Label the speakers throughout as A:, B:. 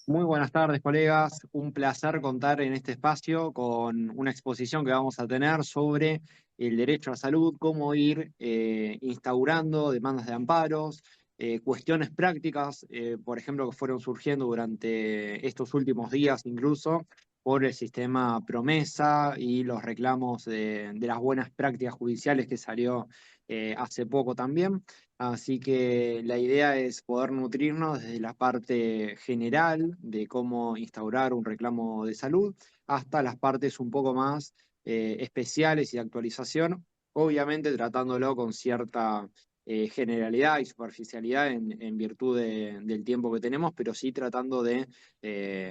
A: Muy buenas tardes, colegas. Un placer contar en este espacio con una exposición que vamos a tener sobre el derecho a salud, cómo ir instaurando demandas de amparos, cuestiones prácticas, por ejemplo, que fueron surgiendo durante estos últimos días incluso por el sistema Promesa y los reclamos de las buenas prácticas judiciales que salió hace poco también. Así que la idea es poder nutrirnos desde la parte general de cómo instaurar un reclamo de salud hasta las partes un poco más especiales y de actualización, obviamente tratándolo con cierta generalidad y superficialidad en virtud del tiempo que tenemos, pero sí tratando de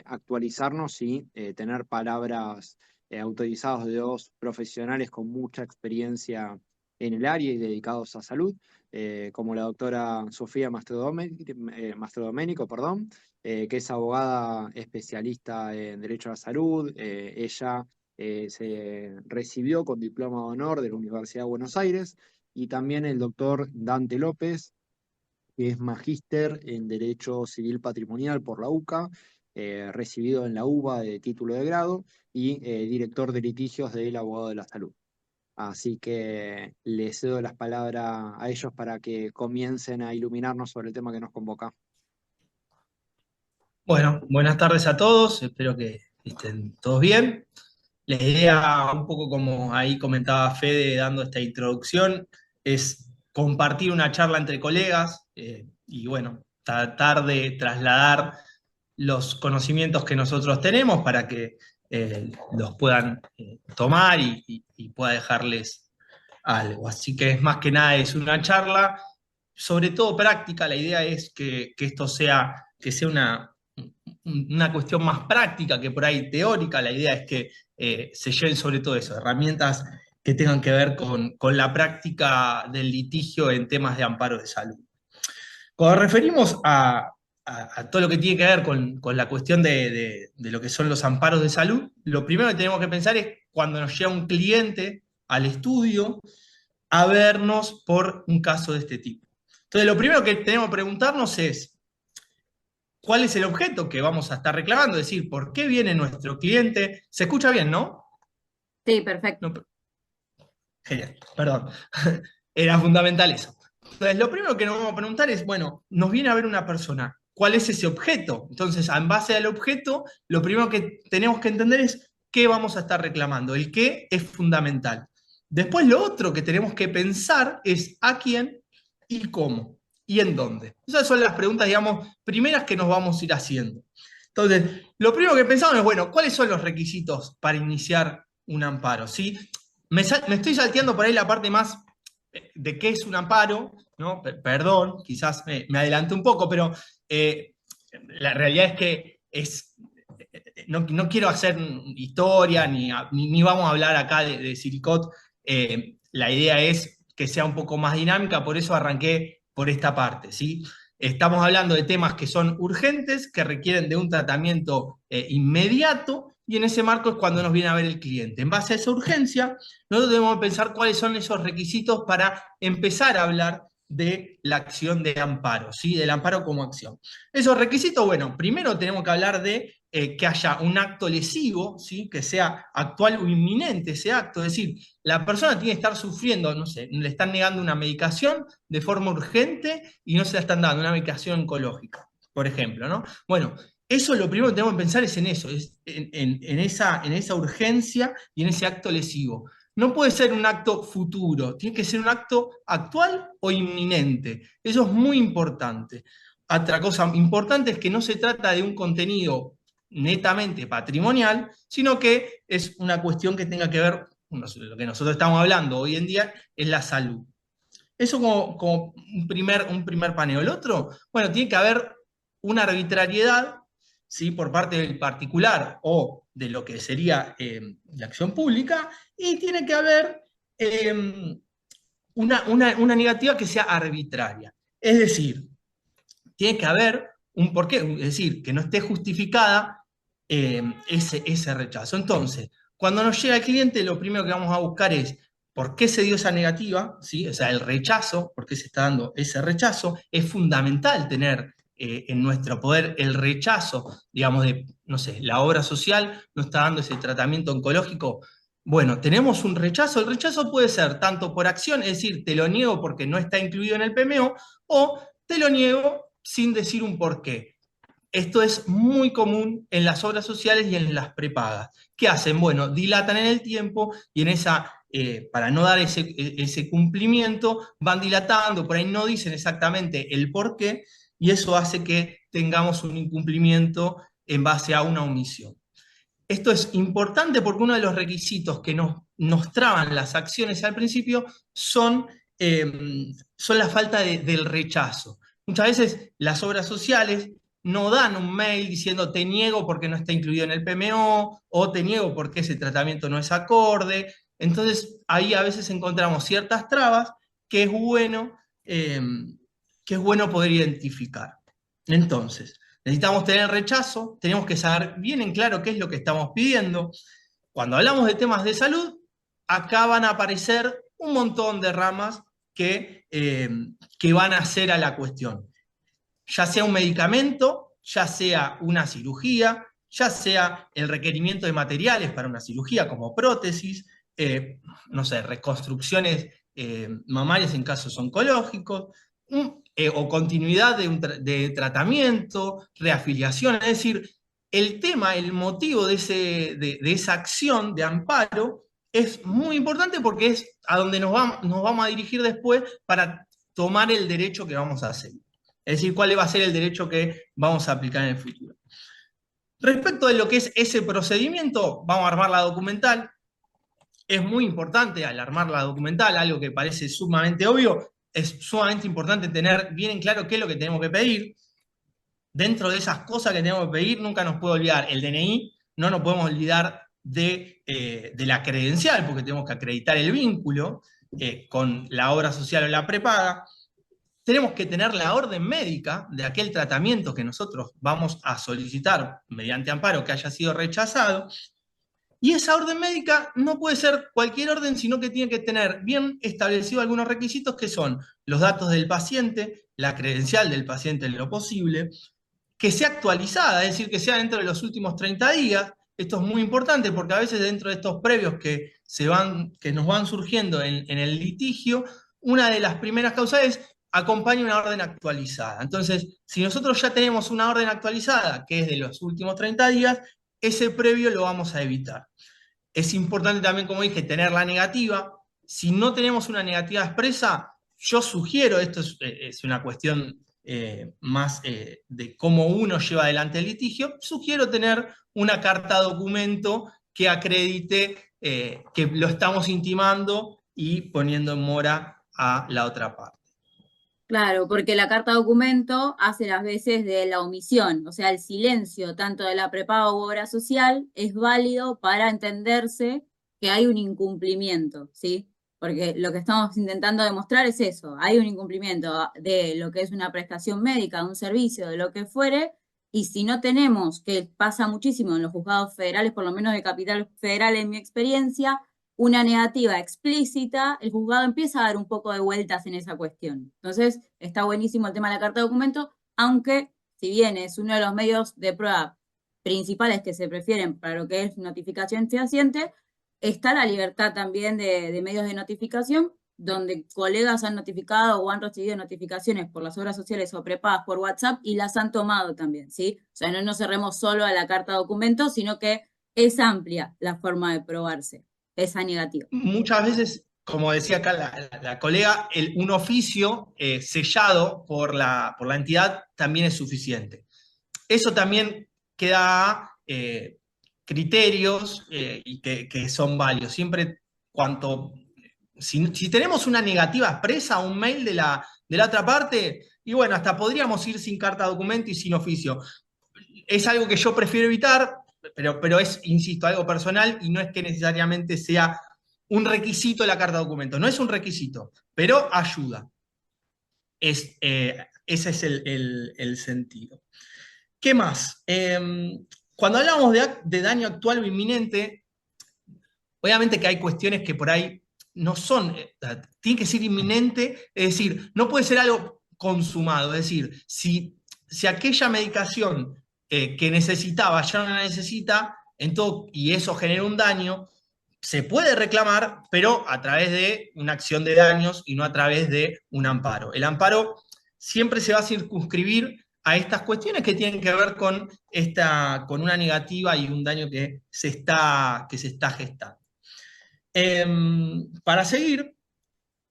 A: actualizarnos y tener palabras autorizadas de dos profesionales con mucha experiencia en el área y dedicados a salud, como la doctora Sofía Mastrodomenico, perdón, que es abogada especialista en Derecho a la Salud. Ella se recibió con diploma de honor de la Universidad de Buenos Aires, y también el doctor Dante López, que es magíster en Derecho Civil Patrimonial por la UCA, recibido en la UBA de título de grado y director de litigios del abogado de la salud. Así que les cedo las palabras a ellos para que comiencen a iluminarnos sobre el tema que nos convoca.
B: Bueno, buenas tardes a todos, espero que estén todos bien. La idea, un poco como ahí comentaba Fede dando esta introducción, es compartir una charla entre colegas y bueno, tratar de trasladar los conocimientos que nosotros tenemos para que los puedan tomar y pueda dejarles algo. Así que es más que nada es una charla, sobre todo práctica. La idea es que esto sea, que sea una cuestión más práctica que por ahí teórica. La idea es que se lleven sobre todo eso, herramientas que tengan que ver con la práctica del litigio en temas de amparo de salud. Cuando referimos a todo lo que tiene que ver con la cuestión de lo que son los amparos de salud, lo primero que tenemos que pensar es cuando nos llega un cliente al estudio a vernos por un caso de este tipo. Entonces, lo primero que tenemos que preguntarnos es, ¿cuál es el objeto que vamos a estar reclamando? Es decir, ¿por qué viene nuestro cliente? ¿Se escucha bien, no?
C: Sí, perfecto.
B: No, genial, perdón. Era fundamental eso. Entonces, lo primero que nos vamos a preguntar es, bueno, nos viene a ver una persona, ¿cuál es ese objeto? Entonces, en base al objeto, lo primero que tenemos que entender es qué vamos a estar reclamando. El qué es fundamental. Después, lo otro que tenemos que pensar es a quién y cómo y en dónde. Esas son las preguntas, digamos, primeras que nos vamos a ir haciendo. Entonces, lo primero que pensamos es, bueno, ¿cuáles son los requisitos para iniciar un amparo? ¿Sí? Me estoy salteando por ahí la parte más de qué es un amparo, ¿no? Perdón, quizás me adelanté un poco, pero eh, la realidad es que no quiero hacer historia ni vamos a hablar acá de Siricot. La idea es que sea un poco más dinámica, por eso arranqué por esta parte, ¿sí? Estamos hablando de temas que son urgentes, que requieren de un tratamiento inmediato, y en ese marco es cuando nos viene a ver el cliente. En base a esa urgencia, nosotros debemos pensar cuáles son esos requisitos para empezar a hablar de la acción de amparo, ¿sí? Del amparo como acción. Esos requisitos, bueno, primero tenemos que hablar de que haya un acto lesivo, ¿sí? Que sea actual o inminente ese acto, es decir, la persona tiene que estar sufriendo, no sé, le están negando una medicación de forma urgente y no se la están dando, una medicación oncológica, por ejemplo, ¿no? Bueno, eso lo primero que tenemos que pensar es en eso, es en esa urgencia y en ese acto lesivo. No puede ser un acto futuro, tiene que ser un acto actual o inminente. Eso es muy importante. Otra cosa importante es que no se trata de un contenido netamente patrimonial, sino que es una cuestión que tenga que ver, lo que nosotros estamos hablando hoy en día es la salud. Eso como un primer paneo. El otro, bueno, tiene que haber una arbitrariedad, ¿sí? Por parte del particular o de lo que sería la acción pública, y tiene que haber una negativa que sea arbitraria. Es decir, tiene que haber un porqué, es decir, que no esté justificada ese rechazo. Entonces, cuando nos llega el cliente, lo primero que vamos a buscar es por qué se dio esa negativa, ¿sí? O sea, el rechazo, por qué se está dando ese rechazo. Es fundamental tener en nuestro poder el rechazo, digamos, de, no sé, la obra social no está dando ese tratamiento oncológico. Bueno, tenemos un rechazo. El rechazo puede ser tanto por acción, es decir, te lo niego porque no está incluido en el PMO, o te lo niego sin decir un porqué. Esto es muy común en las obras sociales y en las prepagas. ¿Qué hacen? Bueno, dilatan en el tiempo y en esa, para no dar ese cumplimiento, van dilatando, por ahí no dicen exactamente el por qué, y eso hace que tengamos un incumplimiento en base a una omisión. Esto es importante porque uno de los requisitos que nos traban las acciones al principio son la falta del rechazo. Muchas veces las obras sociales no dan un mail diciendo te niego porque no está incluido en el PMO o te niego porque ese tratamiento no es acorde. Entonces ahí a veces encontramos ciertas trabas que es bueno, eh, que es bueno poder identificar. Entonces, necesitamos tener rechazo, tenemos que saber bien en claro qué es lo que estamos pidiendo. Cuando hablamos de temas de salud, acá van a aparecer un montón de ramas que van a hacer a la cuestión. Ya sea un medicamento, ya sea una cirugía, ya sea el requerimiento de materiales para una cirugía como prótesis, no sé, reconstrucciones mamarias en casos oncológicos, o continuidad de tratamiento, reafiliación, es decir, el tema, el motivo de esa acción de amparo es muy importante porque es a donde nos vamos a dirigir después para tomar el derecho que vamos a hacer. Es decir, cuál va a ser el derecho que vamos a aplicar en el futuro. Respecto de lo que es ese procedimiento, vamos a armar la documental. Es muy importante al armar la documental, algo que parece sumamente obvio, es sumamente importante tener bien en claro qué es lo que tenemos que pedir. Dentro de esas cosas que tenemos que pedir, nunca nos puede olvidar el DNI, no nos podemos olvidar de la credencial, porque tenemos que acreditar el vínculo con la obra social o la prepaga. Tenemos que tener la orden médica de aquel tratamiento que nosotros vamos a solicitar mediante amparo que haya sido rechazado. Y esa orden médica no puede ser cualquier orden, sino que tiene que tener bien establecidos algunos requisitos que son los datos del paciente, la credencial del paciente en lo posible, que sea actualizada, es decir, que sea dentro de los últimos 30 días. Esto es muy importante porque a veces dentro de estos previos que nos van surgiendo en el litigio, una de las primeras causas es acompaña una orden actualizada. Entonces, si nosotros ya tenemos una orden actualizada que es de los últimos 30 días, ese previo lo vamos a evitar. Es importante también, como dije, tener la negativa. Si no tenemos una negativa expresa, yo sugiero, esto es una cuestión más de cómo uno lleva adelante el litigio, sugiero tener una carta documento que acredite que lo estamos intimando y poniendo en mora a la otra parte.
C: Claro, porque la carta documento hace las veces de la omisión, o sea, el silencio tanto de la prepaga u obra social es válido para entenderse que hay un incumplimiento, ¿sí? Porque lo que estamos intentando demostrar es eso, hay un incumplimiento de lo que es una prestación médica, de un servicio, de lo que fuere, y si no tenemos, que pasa muchísimo en los juzgados federales, por lo menos de Capital Federal en mi experiencia, una negativa explícita, el juzgado empieza a dar un poco de vueltas en esa cuestión. Entonces, está buenísimo el tema de la carta de documento, aunque si bien es uno de los medios de prueba principales que se prefieren para lo que es notificación fehaciente, está la libertad también de medios de notificación, donde colegas han notificado o han recibido notificaciones por las obras sociales o prepagas por WhatsApp y las han tomado también, ¿sí? O sea, no nos cerremos solo a la carta de documento, sino que es amplia la forma de probarse esa negativa.
B: Muchas veces, como decía acá la colega, un oficio sellado por la entidad también es suficiente. Eso también queda criterios y que son válidos. Siempre si tenemos una negativa expresa, un mail de la otra parte, y bueno, hasta podríamos ir sin carta documento y sin oficio. Es algo que yo prefiero evitar, pero es, insisto, algo personal y no es que necesariamente sea un requisito la carta documento. No es un requisito, pero ayuda. Ese es el sentido. ¿Qué más? Cuando hablamos de daño actual o inminente, obviamente que hay cuestiones que por ahí no son, tiene que ser inminente, es decir, no puede ser algo consumado, es decir, si si aquella medicación que necesitaba ya no la necesita, y eso genera un daño, se puede reclamar, pero a través de una acción de daños y no a través de un amparo. El amparo siempre se va a circunscribir a estas cuestiones que tienen que ver con una negativa y un daño que se está gestando. Para seguir,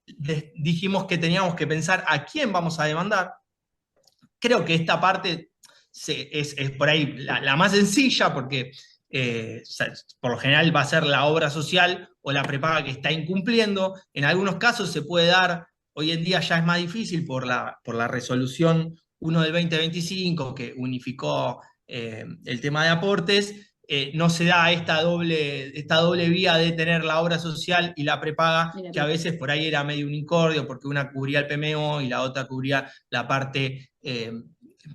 B: dijimos que teníamos que pensar a quién vamos a demandar. Creo que esta parte es por ahí la más sencilla, porque por lo general va a ser la obra social o la prepaga que está incumpliendo. En algunos casos se puede dar, hoy en día ya es más difícil por la resolución 1 del 2025 que unificó el tema de aportes. No se da esta doble vía de tener la obra social y la prepaga, que a veces por ahí era medio un incordio, porque una cubría el PMO y la otra cubría la parte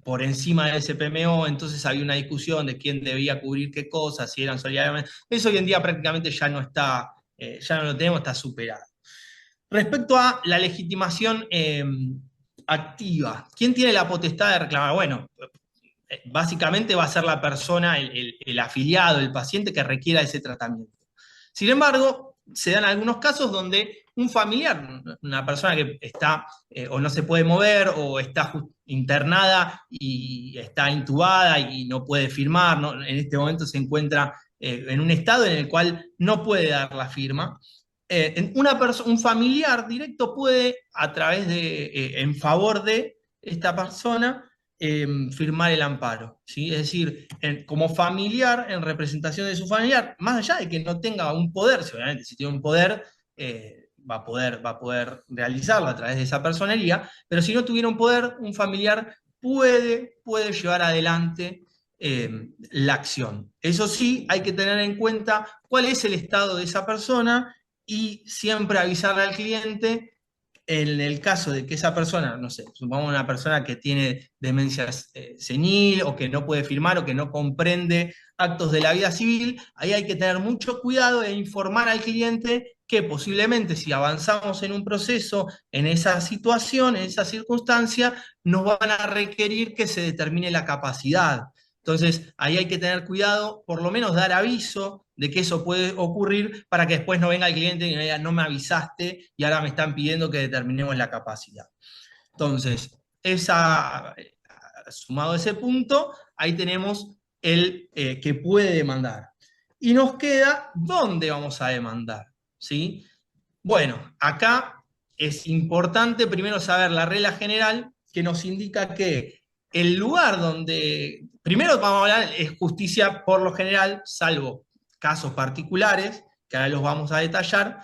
B: por encima de ese PMO, entonces había una discusión de quién debía cubrir qué cosas, si eran solidariamente. Eso hoy en día prácticamente ya no está, ya no lo tenemos, está superado. Respecto a la legitimación activa, ¿quién tiene la potestad de reclamar? Bueno, básicamente va a ser la persona, el afiliado, el paciente que requiera ese tratamiento. Sin embargo, se dan algunos casos donde un familiar, una persona que está o no se puede mover o está internada y está intubada y no puede firmar, ¿no? En este momento se encuentra en un estado en el cual no puede dar la firma. Un familiar directo puede, a través de, en favor de esta persona, firmar el amparo, ¿sí? Es decir, como familiar, en representación de su familiar, más allá de que no tenga un poder, obviamente si tiene un poder, va a poder realizarlo a través de esa personería, pero si no tuviera un poder, un familiar puede llevar adelante la acción. Eso sí, hay que tener en cuenta cuál es el estado de esa persona y siempre avisarle al cliente. En el caso de que esa persona, no sé, supongamos una persona que tiene demencia senil o que no puede firmar o que no comprende actos de la vida civil, ahí hay que tener mucho cuidado e informar al cliente que posiblemente si avanzamos en un proceso, en esa situación, en esa circunstancia, nos van a requerir que se determine la capacidad. Entonces, ahí hay que tener cuidado, por lo menos dar aviso de que eso puede ocurrir para que después no venga el cliente y me diga, no me avisaste y ahora me están pidiendo que determinemos la capacidad. Entonces, sumado a ese punto, ahí tenemos el que puede demandar. Y nos queda dónde vamos a demandar, ¿sí? Bueno, acá es importante primero saber la regla general que nos indica que el lugar donde, primero vamos a hablar, es justicia por lo general, salvo casos particulares, que ahora los vamos a detallar,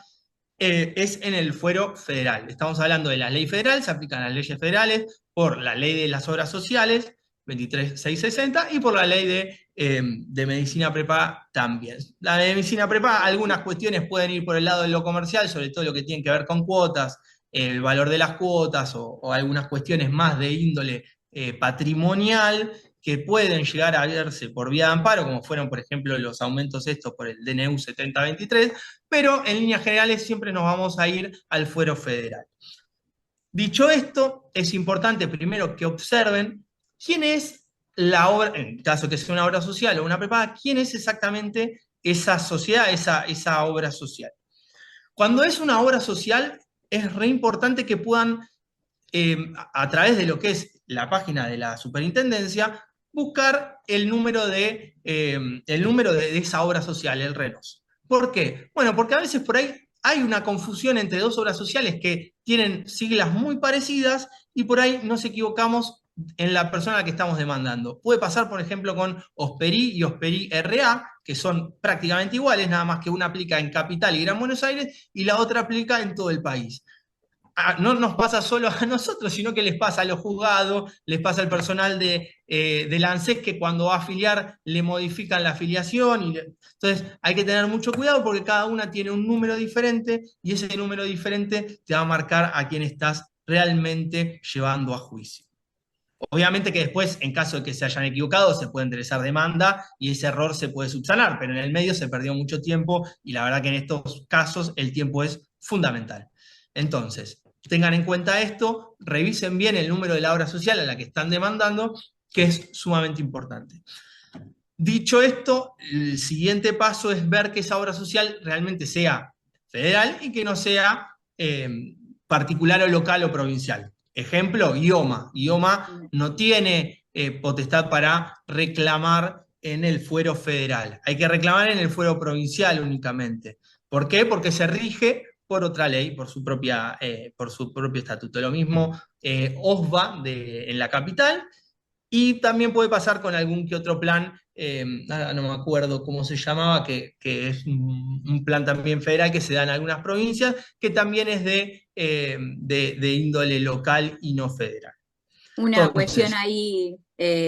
B: es en el fuero federal. Estamos hablando de la ley federal, se aplican las leyes federales por la ley de las obras sociales, 23660, y por la ley de medicina prepaga también. La de medicina prepaga, algunas cuestiones pueden ir por el lado de lo comercial, sobre todo lo que tiene que ver con cuotas, el valor de las cuotas o algunas cuestiones más de índole patrimonial, que pueden llegar a verse por vía de amparo, como fueron, por ejemplo, los aumentos estos por el DNU 7023, pero en líneas generales siempre nos vamos a ir al fuero federal. Dicho esto, es importante primero que observen quién es la obra, en caso que sea una obra social o una prepaga, quién es exactamente esa sociedad, esa obra social. Cuando es una obra social, es re importante que puedan, a través de lo que es la página de la superintendencia, buscar el número de esa obra social, el RENOS. ¿Por qué? Bueno, porque a veces por ahí hay una confusión entre dos obras sociales que tienen siglas muy parecidas y por ahí nos equivocamos en la persona a la que estamos demandando. Puede pasar, por ejemplo, con Hosperi y Hosperi RA, que son prácticamente iguales, nada más que una aplica en Capital y Gran Buenos Aires y la otra aplica en todo el país. No nos pasa solo a nosotros, sino que les pasa a los juzgados, les pasa al personal del ANSES que cuando va a afiliar le modifican la afiliación. Entonces hay que tener mucho cuidado porque cada una tiene un número diferente y ese número diferente te va a marcar a quién estás realmente llevando a juicio. Obviamente que después, en caso de que se hayan equivocado, se puede enderezar demanda y ese error se puede subsanar, pero en el medio se perdió mucho tiempo y la verdad que en estos casos el tiempo es fundamental. Entonces, tengan en cuenta esto, revisen bien el número de la obra social a la que están demandando que es sumamente importante. Dicho esto, el siguiente paso es ver que esa obra social realmente sea federal y que no sea particular o local o provincial. Ejemplo, IOMA. IOMA no tiene potestad para reclamar en el fuero federal. Hay que reclamar en el fuero provincial únicamente. ¿Por qué? Porque se rige por otra ley, por su propio estatuto. Lo mismo OSBA en la capital, y también puede pasar con algún que otro plan, no me acuerdo cómo se llamaba, que es un plan también federal que se da en algunas provincias, que también es de índole local y no federal.
C: Una cuestión
B: Entonces,
C: ahí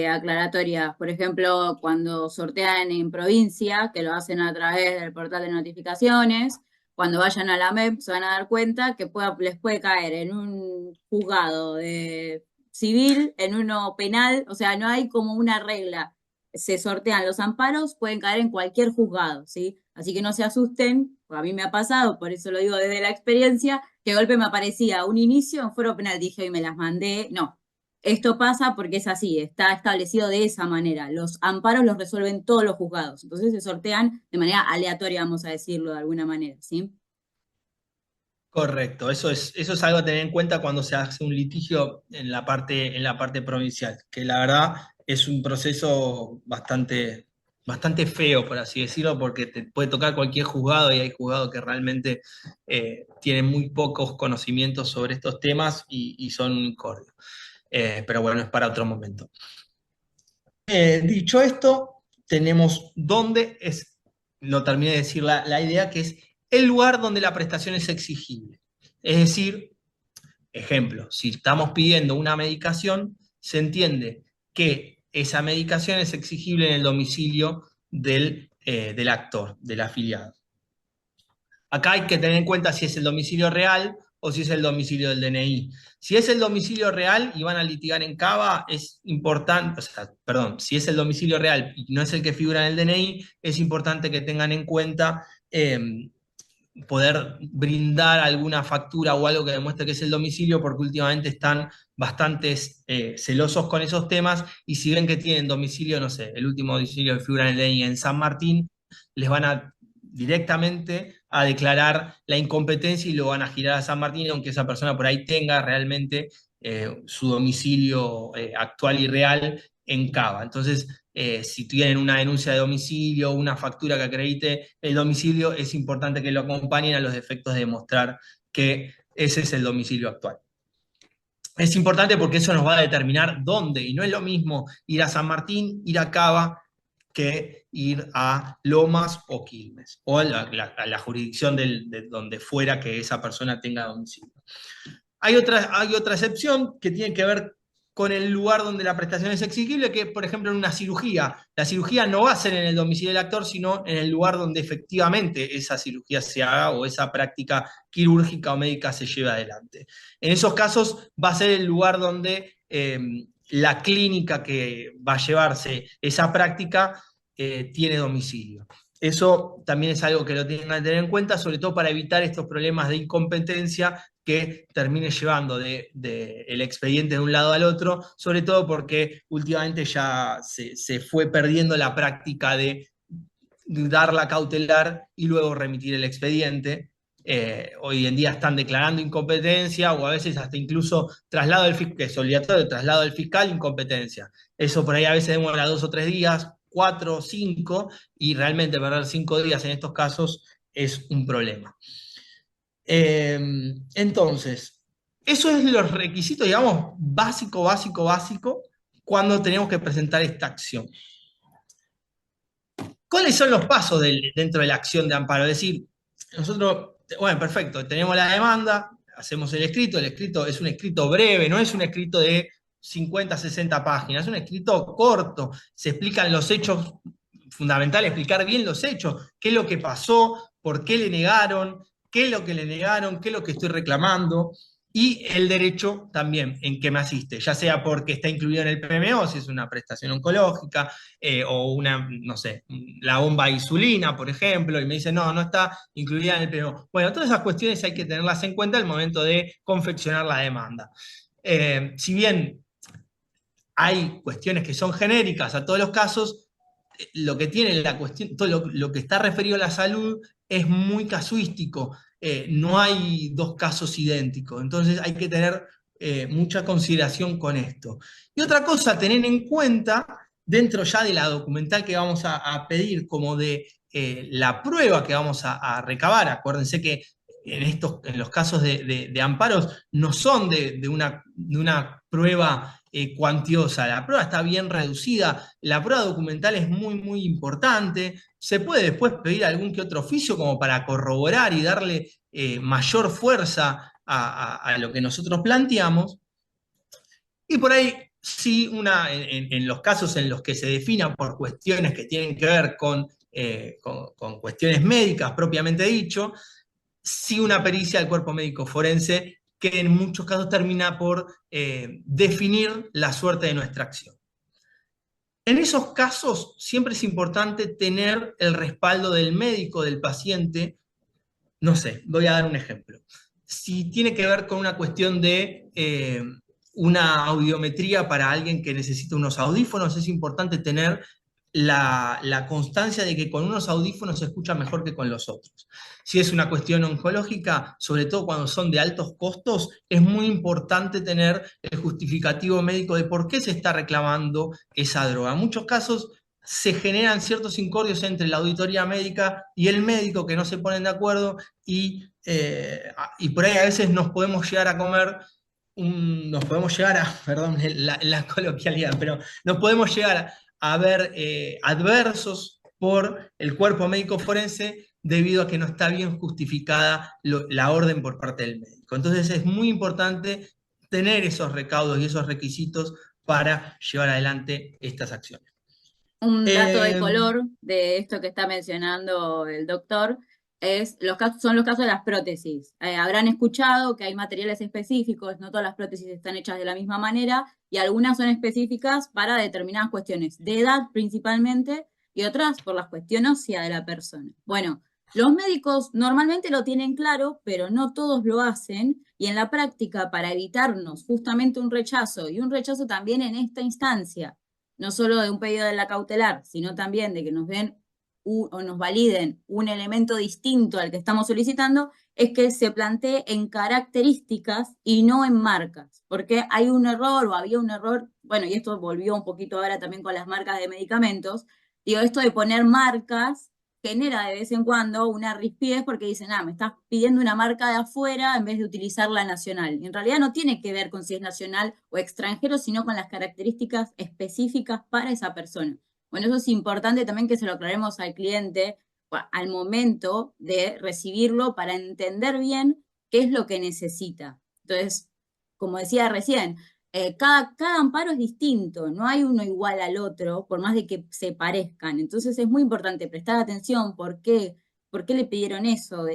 C: aclaratoria, por ejemplo, cuando sortean en provincia, que lo hacen a través del portal de notificaciones, cuando vayan a la MEP se van a dar cuenta que les puede caer en un juzgado de civil, en uno penal, o sea, no hay como una regla. Se sortean los amparos, pueden caer en cualquier juzgado, ¿sí? Así que no se asusten, a mí me ha pasado, por eso lo digo desde la experiencia, que de golpe me aparecía un inicio en fuero penal, dije, hoy me las mandé, no. Esto pasa porque es así, está establecido de esa manera. Los amparos los resuelven todos los juzgados, entonces se sortean de manera aleatoria, vamos a decirlo de alguna manera, ¿sí?
B: correcto, eso es algo a tener en cuenta cuando se hace un litigio en la parte provincial, que la verdad es un proceso bastante feo, por así decirlo, porque te puede tocar cualquier juzgado y hay juzgados que realmente tienen muy pocos conocimientos sobre estos temas y son un incordio. Pero bueno, es para otro momento. Dicho esto, tenemos no terminé de decir la idea, que es el lugar donde la prestación es exigible. Es decir, ejemplo, si estamos pidiendo una medicación, se entiende que esa medicación es exigible en el domicilio del actor, del afiliado. Acá hay que tener en cuenta si es el domicilio real o si es el domicilio del DNI. Si es el domicilio real y van a litigar en Cava, es importante, si es el domicilio real y no es el que figura en el DNI, es importante que tengan en cuenta poder brindar alguna factura o algo que demuestre que es el domicilio, porque últimamente están bastante celosos con esos temas, y si ven que tienen domicilio, no sé, el último domicilio que figura en el DNI en San Martín, les van a directamente a declarar la incompetencia y lo van a girar a San Martín, aunque esa persona por ahí tenga realmente su domicilio actual y real en Cava. Entonces, si tienen una denuncia de domicilio, una factura que acredite el domicilio, es importante que lo acompañen a los efectos de demostrar que ese es el domicilio actual. Es importante porque eso nos va a determinar dónde, y no es lo mismo ir a San Martín, ir a Cava, que ir a Lomas o Quilmes, o a la jurisdicción de donde fuera que esa persona tenga domicilio. Hay otra excepción que tiene que ver con el lugar donde la prestación es exigible, que por ejemplo en una cirugía. La cirugía no va a ser en el domicilio del actor, sino en el lugar donde efectivamente esa cirugía se haga o esa práctica quirúrgica o médica se lleve adelante. En esos casos va a ser el lugar donde la clínica que va a llevarse esa práctica tiene domicilio. Eso también es algo que lo tienen que tener en cuenta, sobre todo para evitar estos problemas de incompetencia que termine llevando el expediente de un lado al otro, sobre todo porque últimamente ya se fue perdiendo la práctica de dar la cautelar y luego remitir el expediente. Hoy en día están declarando incompetencia, o a veces hasta incluso traslado del fiscal, que es obligatorio, traslado del fiscal, incompetencia. Eso por ahí a veces demora 2 o 3 días, 4, 5, y realmente perder 5 días en estos casos es un problema. Entonces, eso es los requisitos, digamos, básico, cuando tenemos que presentar esta acción. ¿Cuáles son los pasos dentro de la acción de amparo? Es decir, nosotros, bueno, perfecto, tenemos la demanda, hacemos el escrito es un escrito breve, no es un escrito de 50, 60 páginas, es un escrito corto, se explican los hechos, fundamental explicar bien los hechos, qué es lo que pasó, por qué le negaron, qué es lo que le negaron, qué es lo que estoy reclamando, y el derecho también en que me asiste, ya sea porque está incluido en el PMO, si es una prestación oncológica, o una, no sé, la bomba de insulina, por ejemplo, y me dicen, no está incluida en el PMO. Bueno, todas esas cuestiones hay que tenerlas en cuenta al momento de confeccionar la demanda. Si bien hay cuestiones que son genéricas a todos los casos. Lo que tiene la cuestión, todo lo que está referido a la salud es muy casuístico. No hay dos casos idénticos, entonces hay que tener mucha consideración con esto. Y otra cosa, tener en cuenta, dentro ya de la documental que vamos a pedir, como de la prueba que vamos a recabar. Acuérdense que en los casos de amparos no son de una prueba cuantiosa, la prueba está bien reducida, la prueba documental es muy, muy importante. Se puede después pedir algún que otro oficio como para corroborar y darle mayor fuerza a lo que nosotros planteamos. Y por ahí, sí, en los casos en los que se definan por cuestiones que tienen que ver con cuestiones médicas propiamente dicho, sí una pericia del cuerpo médico forense que en muchos casos termina por definir la suerte de nuestra acción. En esos casos siempre es importante tener el respaldo del médico, del paciente. No sé, voy a dar un ejemplo. Si tiene que ver con una cuestión de una audiometría para alguien que necesita unos audífonos, es importante tener la constancia de que con unos audífonos se escucha mejor que con los otros. Si es una cuestión oncológica, sobre todo cuando son de altos costos, es muy importante tener el justificativo médico de por qué se está reclamando esa droga. En muchos casos se generan ciertos incordios entre la auditoría médica y el médico que no se ponen de acuerdo y por ahí a veces nos podemos llegar a comer, perdón la coloquialidad, pero nos podemos llegar a ver adversos por el cuerpo médico forense debido a que no está bien justificada la orden por parte del médico. Entonces es muy importante tener esos recaudos y esos requisitos para llevar adelante estas acciones.
C: Un dato de color de esto que está mencionando el doctor son los casos de las prótesis. Habrán escuchado que hay materiales específicos, no todas las prótesis están hechas de la misma manera, y algunas son específicas para determinadas cuestiones de edad principalmente, y otras por las cuestiones óseas de la persona. Bueno, los médicos normalmente lo tienen claro, pero no todos lo hacen, y en la práctica, para evitarnos justamente un rechazo, y un rechazo también en esta instancia, no solo de un pedido de la cautelar, sino también de que nos den o nos validen un elemento distinto al que estamos solicitando, es que se plantee en características y no en marcas, porque hay un error o había un error, bueno, y esto volvió un poquito ahora también con las marcas de medicamentos, digo, esto de poner marcas genera de vez en cuando una rispidez porque dicen, me estás pidiendo una marca de afuera en vez de utilizar la nacional. Y en realidad no tiene que ver con si es nacional o extranjero, sino con las características específicas para esa persona. Bueno, eso es importante también que se lo aclaremos al cliente al momento de recibirlo para entender bien qué es lo que necesita. Entonces, como decía recién, cada amparo es distinto, no hay uno igual al otro, por más de que se parezcan. Entonces es muy importante prestar atención por qué le pidieron eso,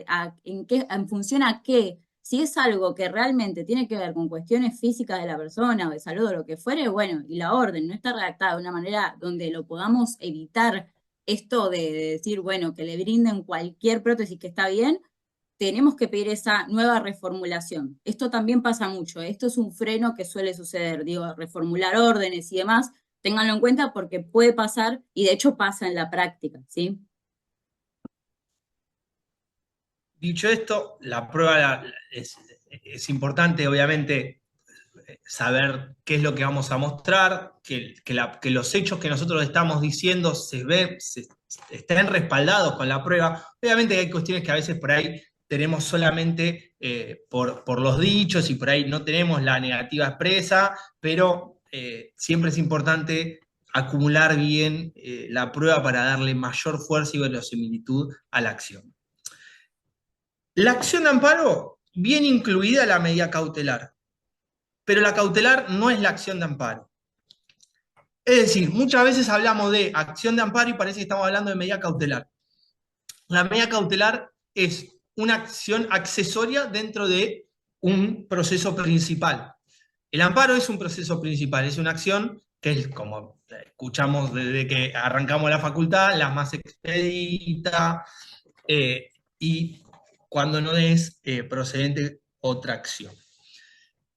C: en función a qué. Si es algo que realmente tiene que ver con cuestiones físicas de la persona o de salud o lo que fuere, bueno, y la orden no está redactada de una manera donde lo podamos evitar esto de decir, bueno, que le brinden cualquier prótesis que está bien, tenemos que pedir esa nueva reformulación. Esto también pasa mucho, esto es un freno que suele suceder, digo, reformular órdenes y demás, ténganlo en cuenta porque puede pasar y de hecho pasa en la práctica, ¿sí?
B: Dicho esto, la prueba es importante, obviamente, saber qué es lo que vamos a mostrar, que los hechos que nosotros estamos diciendo estén respaldados con la prueba. Obviamente hay cuestiones que a veces por ahí tenemos solamente por los dichos y por ahí no tenemos la negativa expresa, pero siempre es importante acumular bien la prueba para darle mayor fuerza y verosimilitud a la acción. La acción de amparo viene incluida la medida cautelar, pero la cautelar no es la acción de amparo. Es decir, muchas veces hablamos de acción de amparo y parece que estamos hablando de medida cautelar. La medida cautelar es una acción accesoria dentro de un proceso principal. El amparo es un proceso principal, es una acción que es, como escuchamos desde que arrancamos la facultad, la más expedita y cuando no es procedente otra acción.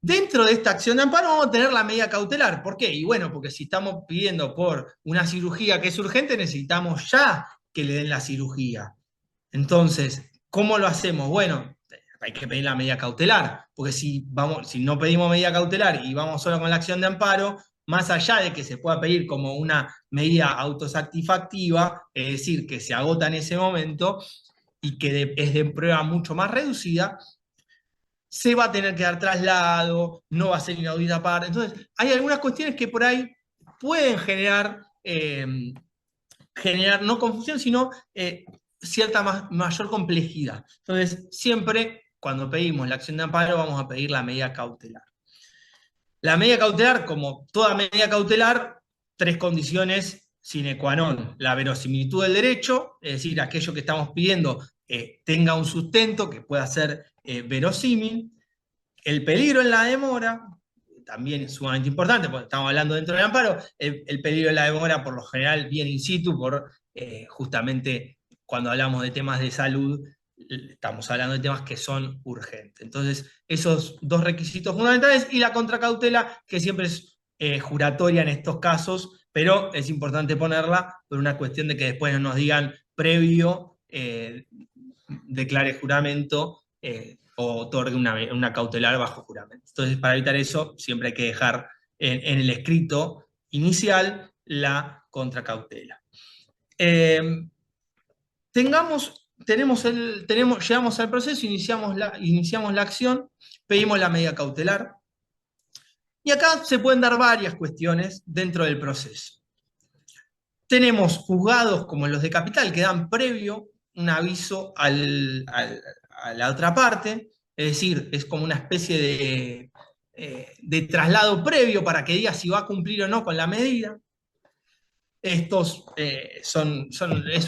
B: Dentro de esta acción de amparo vamos a tener la medida cautelar. ¿Por qué? Y bueno, porque si estamos pidiendo por una cirugía que es urgente, necesitamos ya que le den la cirugía. Entonces, ¿cómo lo hacemos? Bueno, hay que pedir la medida cautelar, porque si no pedimos medida cautelar y vamos solo con la acción de amparo, más allá de que se pueda pedir como una medida autosatisfactiva, es decir, que se agota en ese momento y que es de prueba mucho más reducida, se va a tener que dar traslado, no va a ser inaudita aparte. Entonces, hay algunas cuestiones que por ahí pueden generar no confusión, sino cierta mayor complejidad. Entonces, siempre cuando pedimos la acción de amparo vamos a pedir la medida cautelar. La medida cautelar, como toda medida cautelar, 3 condiciones sine qua non. La verosimilitud del derecho, es decir, aquello que estamos pidiendo tenga un sustento que pueda ser verosímil. El peligro en la demora, también es sumamente importante, porque estamos hablando dentro del amparo, el peligro de la demora por lo general viene in situ, por justamente cuando hablamos de temas de salud, estamos hablando de temas que son urgentes. Entonces, esos 2 requisitos fundamentales y la contracautela, que siempre es juratoria en estos casos, pero es importante ponerla por una cuestión de que después no nos digan previo, declare juramento, o otorgue una cautelar bajo juramento. Entonces, para evitar eso, siempre hay que dejar en el escrito inicial la contracautela. Llegamos al proceso, iniciamos la acción, pedimos la medida cautelar, y acá se pueden dar varias cuestiones dentro del proceso. Tenemos juzgados como los de capital que dan previo un aviso a la otra parte, es decir, es como una especie de traslado previo para que diga si va a cumplir o no con la medida. Estos es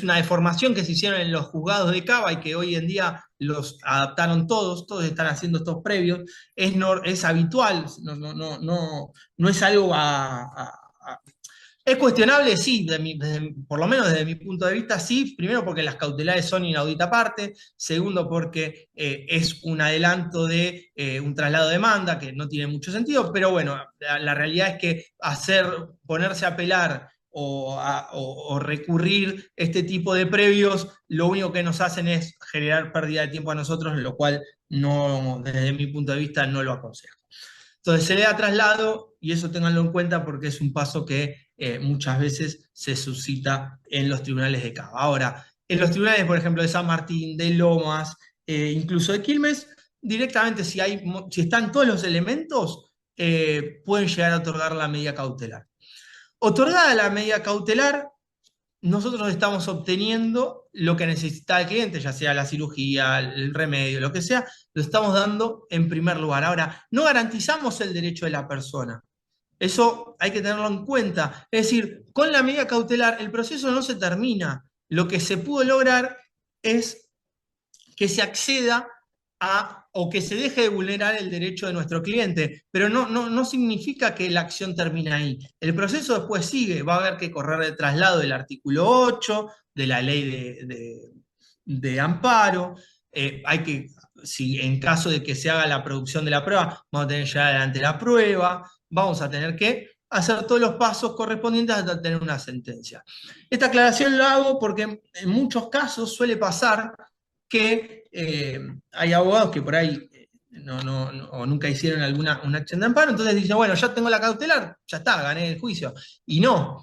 B: una deformación que se hicieron en los juzgados de Cava y que hoy en día los adaptaron todos están haciendo estos previos. Es habitual, no es algo ¿Es cuestionable? Sí, por lo menos desde mi punto de vista, sí. Primero porque las cautelares son inaudita parte. Segundo porque es un adelanto de un traslado de demanda que no tiene mucho sentido. Pero bueno, la realidad es que ponerse a apelar o recurrir este tipo de previos, lo único que nos hacen es generar pérdida de tiempo a nosotros, lo cual desde mi punto de vista no lo aconsejo. Entonces se le da traslado, y eso ténganlo en cuenta porque es un paso que muchas veces se suscita en los tribunales de Cava. Ahora, en los tribunales, por ejemplo, de San Martín, de Lomas, incluso de Quilmes, directamente si están todos los elementos, pueden llegar a otorgar la medida cautelar. Otorgada la medida cautelar, nosotros estamos obteniendo lo que necesita el cliente, ya sea la cirugía, el remedio, lo que sea, lo estamos dando en primer lugar. Ahora, no garantizamos el derecho de la persona. Eso hay que tenerlo en cuenta. Es decir, con la medida cautelar el proceso no se termina. Lo que se pudo lograr es que se acceda o que se deje de vulnerar el derecho de nuestro cliente, pero no significa que la acción termina ahí. El proceso después sigue, va a haber que correr el traslado del artículo 8 de la ley de amparo, si en caso de que se haga la producción de la prueba, vamos a tener que llevar adelante la prueba, vamos a tener que hacer todos los pasos correspondientes hasta tener una sentencia. Esta aclaración la hago porque en muchos casos suele pasar que hay abogados que por ahí o nunca hicieron una acción de amparo, entonces dicen, bueno, ya tengo la cautelar, ya está, gané el juicio. Y no.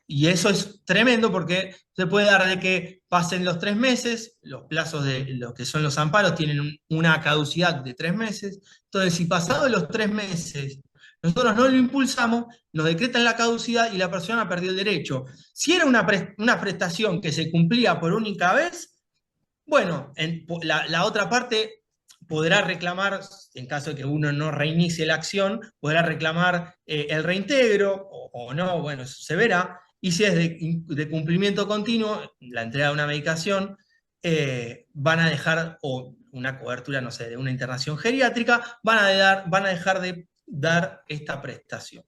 B: Y eso es tremendo porque se puede dar de que pasen los 3 meses, los plazos de lo que son los amparos tienen una caducidad de 3 meses, entonces si pasados los 3 meses nosotros no lo impulsamos, nos decretan la caducidad y la persona perdió el derecho. Si era una prestación que se cumplía por única vez, bueno, la otra parte podrá reclamar, en caso de que uno no reinicie la acción, podrá reclamar el reintegro o no, bueno, eso se verá. Y si es de cumplimiento continuo, la entrega de una medicación, van a dejar, o una cobertura, no sé, de una internación geriátrica, van a dejar de dar esta prestación.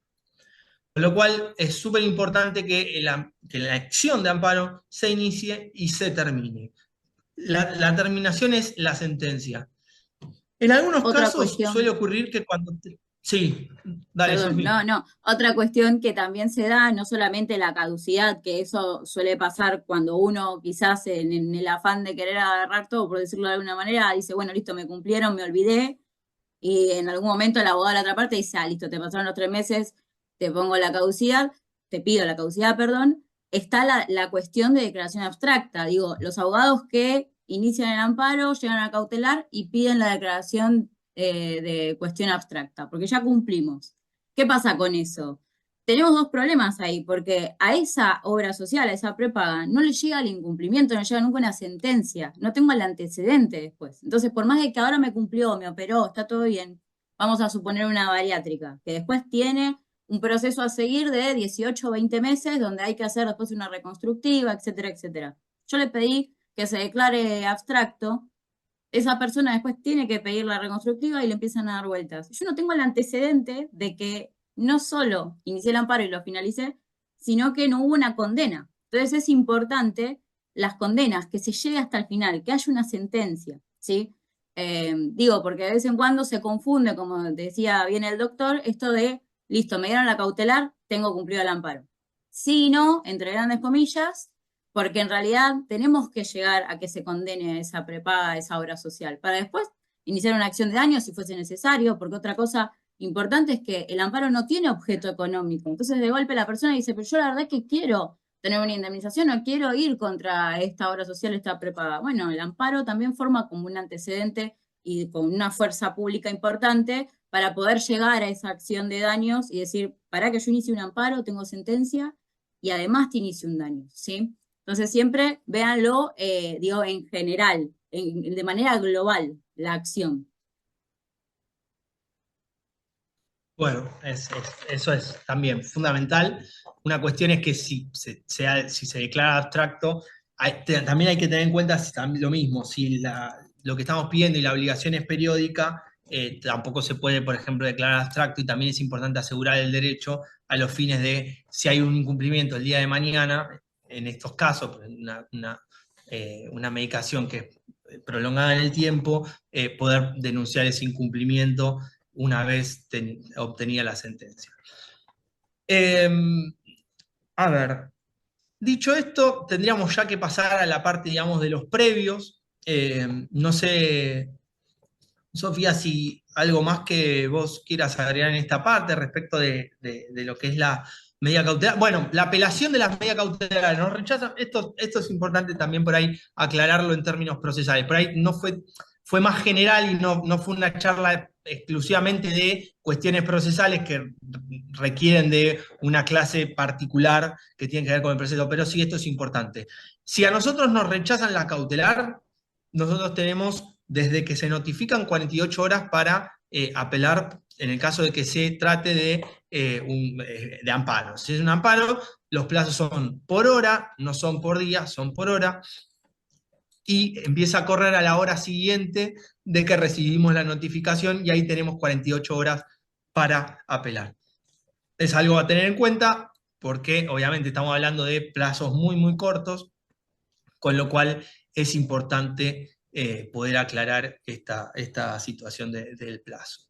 B: Con lo cual es súper importante que la acción de amparo se inicie y se termine. La terminación es la sentencia. En algunos
C: Otra
B: casos suele
C: cuestión.
B: ocurrir que cuando... Sí, dale,
C: Perdón,
B: Sofi.
C: no. Otra cuestión que también se da, no solamente la caducidad, que eso suele pasar cuando uno quizás en el afán de querer agarrar todo, por decirlo de alguna manera, dice, bueno, listo, me cumplieron, me olvidé, y en algún momento el abogado de la otra parte dice, ah, listo, te pasaron los 3 meses, te pongo la caducidad, te pido la caducidad, perdón. Está la cuestión de declaración abstracta. Digo, los abogados que inician el amparo, llegan a cautelar y piden la declaración de cuestión abstracta, porque ya cumplimos. ¿Qué pasa con eso? Tenemos dos problemas ahí, porque a esa obra social, a esa prepaga, no le llega el incumplimiento, no llega nunca una sentencia, no tengo el antecedente después. Entonces, por más de que ahora me cumplió, me operó, está todo bien, vamos a suponer una bariátrica, que después tiene un proceso a seguir de 18 o 20 meses, donde hay que hacer después una reconstructiva, etcétera, etcétera. Yo le pedí que se declare abstracto, esa persona después tiene que pedir la reconstructiva y le empiezan a dar vueltas. Yo no tengo el antecedente de que no solo inicié el amparo y lo finalicé, sino que no hubo una condena. Entonces es importante las condenas, que se llegue hasta el final, que haya una sentencia, ¿sí? Digo, porque de vez en cuando se confunde, como decía bien el doctor, esto de, listo, me dieron la cautelar, tengo cumplido el amparo. Sí y no, entre grandes comillas, porque en realidad tenemos que llegar a que se condene esa prepaga, esa obra social, para después iniciar una acción de daño si fuese necesario, porque otra cosa importante es que el amparo no tiene objeto económico. Entonces, de golpe la persona dice, pero yo la verdad es que quiero tener una indemnización o quiero ir contra esta obra social, esta prepaga. Bueno, el amparo también forma como un antecedente y con una fuerza pública importante para poder llegar a esa acción de daños y decir, para que yo inicie un amparo, tengo sentencia y además te inicie un daño, ¿sí? Entonces siempre véanlo, digo, en general, de manera global, la acción.
B: Bueno, eso es también fundamental. Una cuestión es que si se declara abstracto, también hay que tener en cuenta lo mismo, si lo que estamos pidiendo y la obligación es periódica, tampoco se puede, por ejemplo, declarar abstracto y también es importante asegurar el derecho a los fines de si hay un incumplimiento el día de mañana, en estos casos, una medicación que es prolongada en el tiempo, poder denunciar ese incumplimiento una vez obtenida la sentencia. Eh, a ver, dicho esto, tendríamos ya que pasar a la parte, digamos, de los previos. No sé, Sofía, si algo más que vos quieras agregar en esta parte respecto de lo que es la medida cautelar. Bueno, la apelación de las medidas cautelares, ¿no? Rechazan, esto es importante también por ahí aclararlo en términos procesales. Por ahí no fue más general y no fue una charla exclusivamente de cuestiones procesales que requieren de una clase particular que tiene que ver con el proceso, pero sí esto es importante. Si a nosotros nos rechazan la cautelar, nosotros tenemos desde que se notifican 48 horas para apelar en el caso de que se trate de amparo. Si es un amparo, los plazos son por hora, no son por día, son por hora, y empieza a correr a la hora siguiente de que recibimos la notificación y ahí tenemos 48 horas para apelar. Es algo a tener en cuenta porque obviamente estamos hablando de plazos muy, muy cortos, con lo cual es importante poder aclarar esta situación del plazo.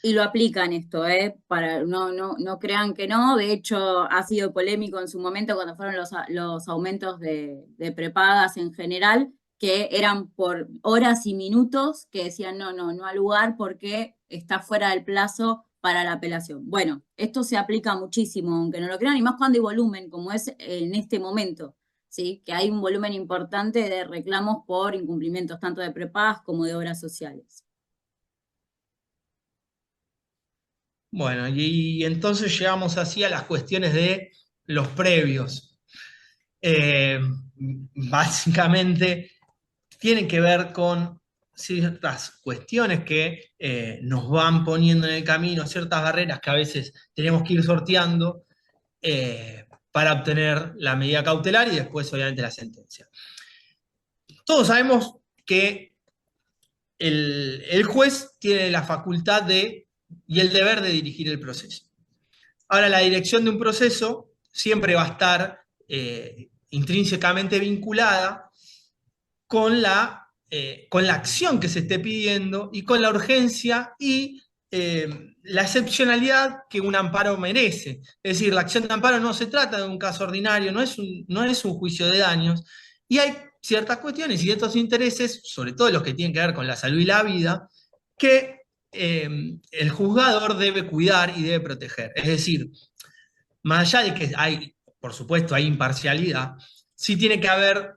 C: Y lo aplican esto, para, no crean que no. De hecho, ha sido polémico en su momento cuando fueron los aumentos de prepagas en general, que eran por horas y minutos, que decían no al lugar porque está fuera del plazo para la apelación. Bueno, esto se aplica muchísimo, aunque no lo crean, y más cuando hay volumen, como es en este momento, ¿sí? Que hay un volumen importante de reclamos por incumplimientos tanto de prepagas como de obras sociales.
B: Bueno, y entonces llegamos así a las cuestiones de los previos. Eh, Básicamente tienen que ver con ciertas cuestiones que nos van poniendo en el camino, ciertas barreras que a veces tenemos que ir sorteando para obtener la medida cautelar y después obviamente la sentencia. Todos sabemos que el juez tiene la facultad y el deber de dirigir el proceso. Ahora, la dirección de un proceso siempre va a estar intrínsecamente vinculada con con la acción que se esté pidiendo y con la urgencia y la excepcionalidad que un amparo merece. Es decir, la acción de amparo no se trata de un caso ordinario, no es un juicio de daños, y hay ciertas cuestiones y ciertos intereses, sobre todo los que tienen que ver con la salud y la vida, que el juzgador debe cuidar y debe proteger. Es decir, más allá de que hay, por supuesto, hay imparcialidad, sí tiene que haber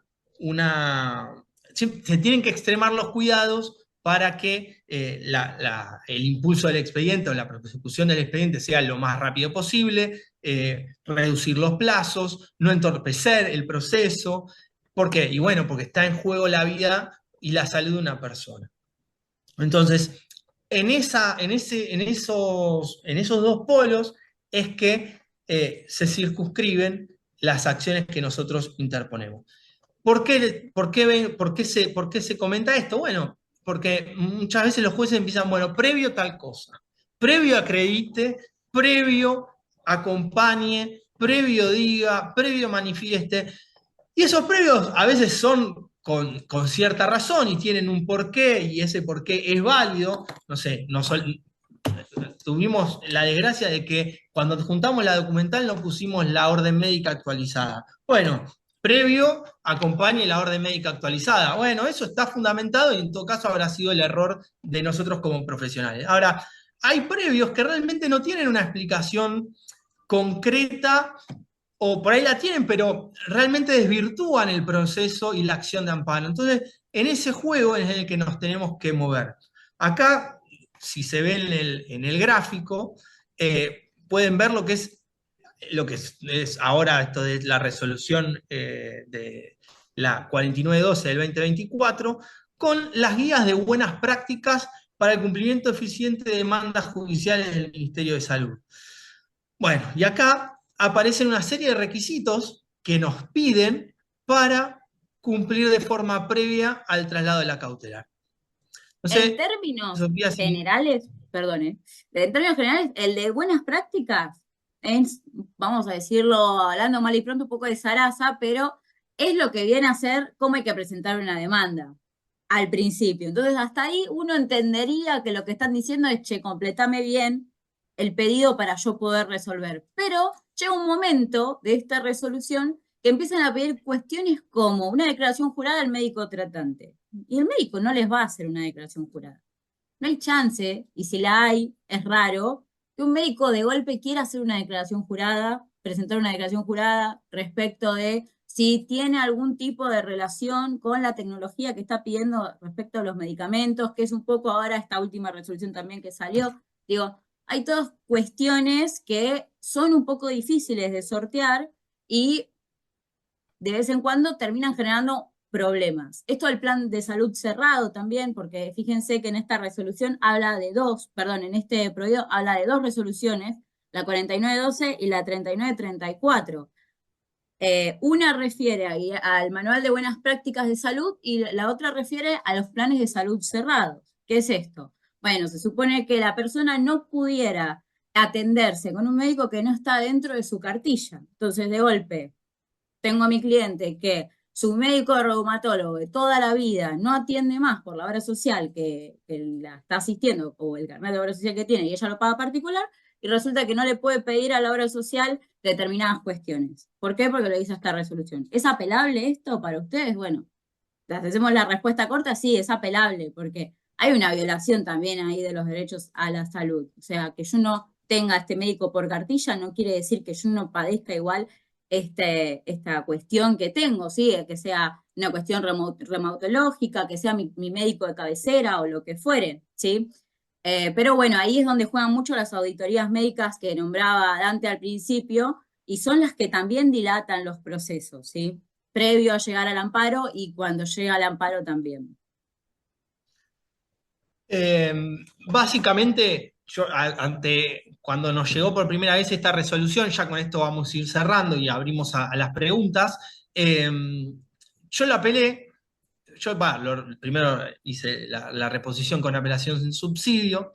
B: se tienen que extremar los cuidados para que el impulso del expediente o la prosecución del expediente sea lo más rápido posible, reducir los plazos, no entorpecer el proceso. ¿Por qué? Y bueno, porque está en juego la vida y la salud de una persona. Entonces, en esos dos polos es que se circunscriben las acciones que nosotros interponemos. ¿Por qué se comenta esto? Bueno, porque muchas veces los jueces empiezan, bueno, previo tal cosa, previo acredite, previo acompañe, previo diga, previo manifieste. Y esos previos a veces son con cierta razón y tienen un porqué, y ese porqué es válido. No sé, tuvimos la desgracia de que cuando juntamos la documental no pusimos la orden médica actualizada. Bueno, previo acompañe la orden médica actualizada. Bueno, eso está fundamentado y en todo caso habrá sido el error de nosotros como profesionales. Ahora, hay previos que realmente no tienen una explicación concreta, o por ahí la tienen, pero realmente desvirtúan el proceso y la acción de amparo. Entonces, en ese juego es en el que nos tenemos que mover. Acá, si se ve en el gráfico, pueden ver lo que es ahora esto de la resolución de la 4912 del 2024, con las guías de buenas prácticas para el cumplimiento eficiente de demandas judiciales del Ministerio de Salud. Bueno, y acá aparecen una serie de requisitos que nos piden para cumplir de forma previa al traslado de la cautelar. Entonces,
C: En términos
B: Sofía,
C: generales, perdone, en términos generales, el de buenas prácticas es, vamos a decirlo, hablando mal y pronto, un poco de zaraza, pero es lo que viene a ser cómo hay que presentar una demanda al principio. Entonces, hasta ahí uno entendería que lo que están diciendo es, che, completame bien el pedido para yo poder resolver. Pero llega un momento de esta resolución que empiezan a pedir cuestiones como una declaración jurada al médico tratante. Y el médico no les va a hacer una declaración jurada. No hay chance, y si la hay, es raro, que un médico de golpe quiera hacer una declaración jurada, presentar una declaración jurada respecto de si tiene algún tipo de relación con la tecnología que está pidiendo respecto a los medicamentos, que es un poco ahora esta última resolución también que salió. Digo, hay todas cuestiones que son un poco difíciles de sortear y de vez en cuando terminan generando problemas. Esto del plan de salud cerrado también, porque fíjense que en esta resolución habla de en este proyecto habla de dos resoluciones, la 4912 y la 3934. Una refiere al manual de buenas prácticas de salud y la otra refiere a los planes de salud cerrados. ¿Qué es esto? Bueno, se supone que la persona no pudiera atenderse con un médico que no está dentro de su cartilla. Entonces, de golpe, tengo a mi cliente que su médico reumatólogo de toda la vida no atiende más por la obra social que la está asistiendo o el carnet de obra social que tiene y ella lo paga particular, y resulta que no le puede pedir a la obra social determinadas cuestiones. ¿Por qué? Porque lo dice esta resolución. ¿Es apelable esto para ustedes? Bueno, hacemos la respuesta corta, sí, es apelable, porque hay una violación también ahí de los derechos a la salud. O sea, que yo no tenga este médico por cartilla no quiere decir que yo no padezca igual esta cuestión que tengo, ¿sí? Que sea una cuestión reumatológica, que sea mi médico de cabecera o lo que fuere, ¿sí? Pero bueno, ahí es donde juegan mucho las auditorías médicas que nombraba Dante al principio, y son las que también dilatan los procesos, ¿sí? Previo a llegar al amparo y cuando llega al amparo también.
B: Básicamente, cuando nos llegó por primera vez esta resolución, ya con esto vamos a ir cerrando y abrimos a las preguntas, yo la apelé, primero hice la reposición con apelación sin subsidio.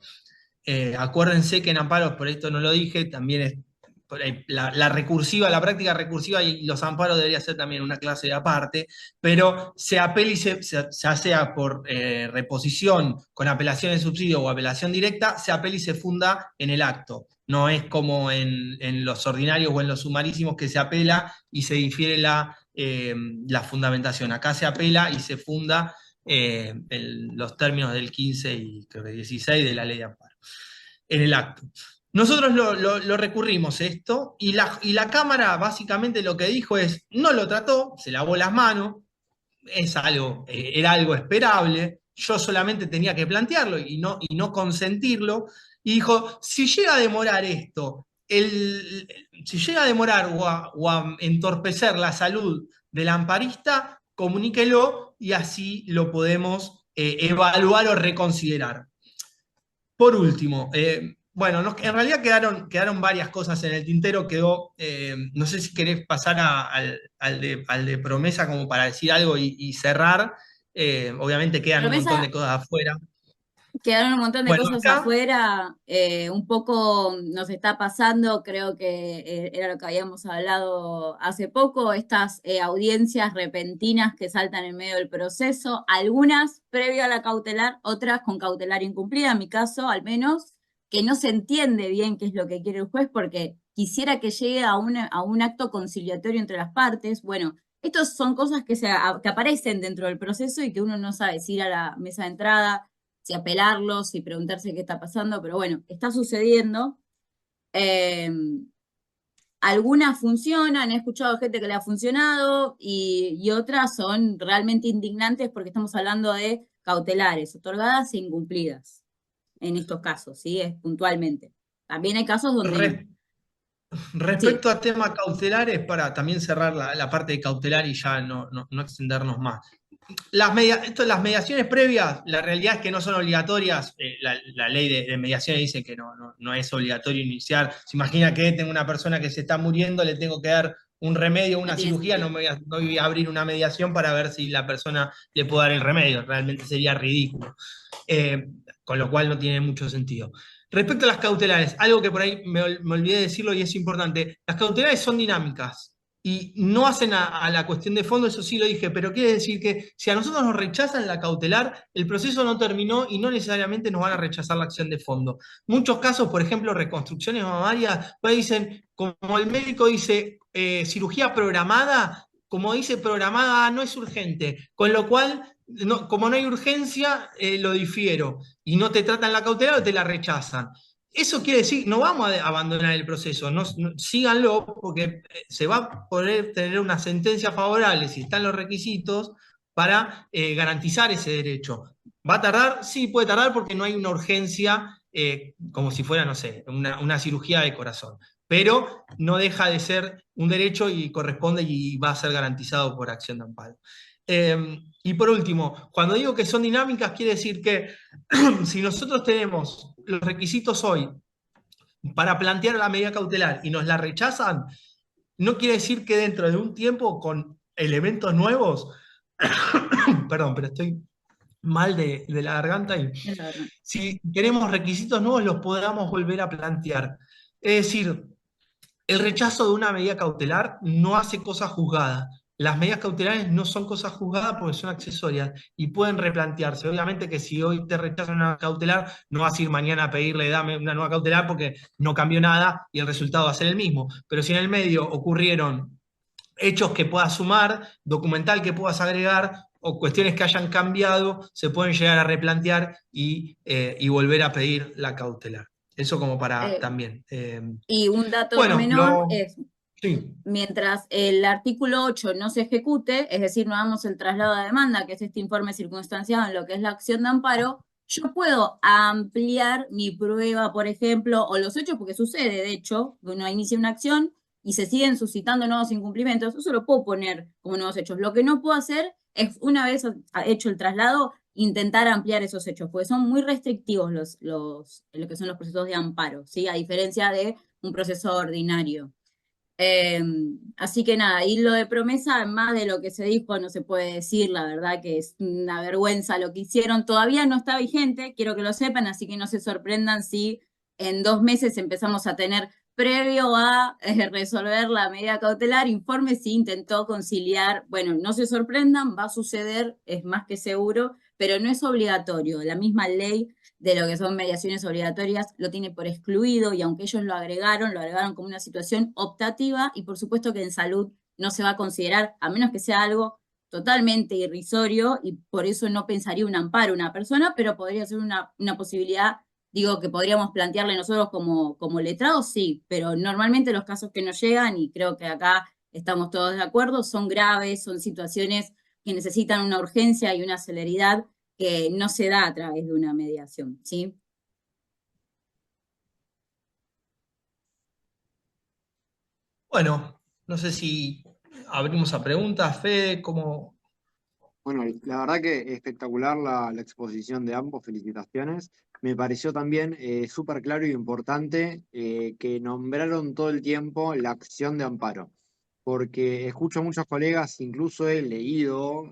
B: Acuérdense que en amparos, por esto no lo dije, también la recursiva, la práctica recursiva y los amparos debería ser también una clase de aparte, pero se apela y ya sea por reposición, con apelación de subsidio o apelación directa, se apela y se funda en el acto. No es como en los ordinarios o en los sumarísimos que se apela y se difiere la fundamentación. Acá se apela y se funda los términos del 15 y creo que 16 de la ley de amparo en el acto. Nosotros lo recurrimos esto y la Cámara básicamente lo que dijo es, no lo trató, se lavó las manos, era algo esperable, yo solamente tenía que plantearlo y no consentirlo, y dijo, si llega a demorar esto, si llega a demorar o a entorpecer la salud del amparista, comuníquelo y así lo podemos evaluar o reconsiderar. Por último, bueno, en realidad quedaron varias cosas en el tintero, no sé si querés pasar al de promesa como para decir algo y cerrar. Obviamente quedan un montón
C: Promesa,
B: de cosas afuera.
C: quedaron un montón de
B: Bueno,
C: cosas
B: acá,
C: afuera, un poco nos está pasando, creo que era lo que habíamos hablado hace poco, estas audiencias repentinas que saltan en medio del proceso, algunas previo a la cautelar, otras con cautelar incumplida, en mi caso al menos, que no se entiende bien qué es lo que quiere el juez porque quisiera que llegue a un acto conciliatorio entre las partes. Bueno, estas son cosas que aparecen dentro del proceso y que uno no sabe si ir a la mesa de entrada, si apelarlos, si preguntarse qué está pasando, pero bueno, está sucediendo. Algunas funcionan, he escuchado gente que le ha funcionado y otras son realmente indignantes porque estamos hablando de cautelares, otorgadas e incumplidas en estos casos, ¿sí? Es puntualmente. También hay casos donde no. Sí,
B: respecto a temas cautelares, para también cerrar la parte de cautelar y ya no extendernos más. Las mediaciones previas, la realidad es que no son obligatorias. La ley de mediaciones dice que no es obligatorio iniciar. Se imagina que tengo una persona que se está muriendo, le tengo que dar un remedio,
C: no
B: una
C: tiene
B: cirugía,
C: sentido.
B: no voy a abrir una mediación para ver si la persona le puede dar el remedio. Realmente sería ridículo. Con lo cual no tiene mucho sentido. Respecto a las cautelares, algo que por ahí me olvidé de decirlo y es importante, las cautelares son dinámicas y no hacen a la cuestión de fondo, eso sí lo dije, pero quiere decir que si a nosotros nos rechazan la cautelar, el proceso no terminó y no necesariamente nos van a rechazar la acción de fondo. Muchos casos, por ejemplo, reconstrucciones mamarias, pues dicen, como el médico dice, cirugía programada, como dice programada, no es urgente, con lo cual, como no hay urgencia, lo difiero y no te tratan la cautelar o te la rechazan. Eso quiere decir, no vamos a abandonar el proceso, síganlo porque se va a poder tener una sentencia favorable si están los requisitos para garantizar ese derecho. ¿Va a tardar? Sí, puede tardar porque no hay una urgencia como si fuera, no sé, una cirugía de corazón. Pero no deja de ser un derecho y corresponde y va a ser garantizado por acción de amparo. Y por último, cuando digo que son dinámicas, quiere decir que si nosotros tenemos los requisitos hoy para plantear la medida cautelar y nos la rechazan, no quiere decir que dentro de un tiempo con elementos nuevos, perdón, pero estoy mal de la garganta y si queremos requisitos nuevos los podamos volver a plantear. Es decir, el rechazo de una medida cautelar no hace cosa juzgada. Las medidas cautelares no son cosas juzgadas porque son accesorias y pueden replantearse. Obviamente que si hoy te rechazan una cautelar, no vas a ir mañana a pedirle dame una nueva cautelar porque no cambió nada y el resultado va a ser el mismo. Pero si en el medio ocurrieron hechos que puedas sumar, documental que puedas agregar o cuestiones que hayan cambiado, se pueden llegar a replantear y volver a pedir la cautelar. Eso como para
C: Eh,
B: también.
C: y un dato
B: Bueno,
C: menor es,
B: sí.
C: mientras el artículo 8 no se ejecute, es decir, no hagamos el traslado de demanda, que es este informe circunstanciado en lo que es la acción de amparo, yo puedo ampliar mi prueba, por ejemplo, o los hechos, porque sucede, de hecho, que uno inicia una acción y se siguen suscitando nuevos incumplimientos, eso lo puedo poner como nuevos hechos. Lo que no puedo hacer es, una vez hecho el traslado, intentar ampliar esos hechos, porque son muy restrictivos lo que son los procesos de amparo, ¿sí? A diferencia de un proceso ordinario. Así que nada, y lo de promesa, más de lo que se dijo, no se puede decir, la verdad que es una vergüenza lo que hicieron, todavía no está vigente, quiero que lo sepan, así que no se sorprendan si en 2 meses empezamos a tener previo a resolver la medida cautelar, informe si intentó conciliar. Bueno, no se sorprendan, va a suceder, es más que seguro, pero no es obligatorio. La misma ley de lo que son mediaciones obligatorias lo tiene por excluido y aunque ellos lo agregaron como una situación optativa y por supuesto que en salud no se va a considerar, a menos que sea algo totalmente irrisorio y por eso no pensaría un amparo a una persona, pero podría ser una posibilidad, digo, que podríamos plantearle nosotros como letrados, sí, pero normalmente los casos que nos llegan, y creo que acá estamos todos de acuerdo, son graves, son situaciones que necesitan una urgencia y una celeridad que no se da a través de una mediación, ¿sí?
B: Bueno, no sé si abrimos a preguntas, Fede, ¿cómo?
A: Bueno, la verdad que espectacular la exposición de ambos, felicitaciones. Me pareció también súper claro y importante que nombraron todo el tiempo la acción de amparo, porque escucho a muchos colegas, incluso he leído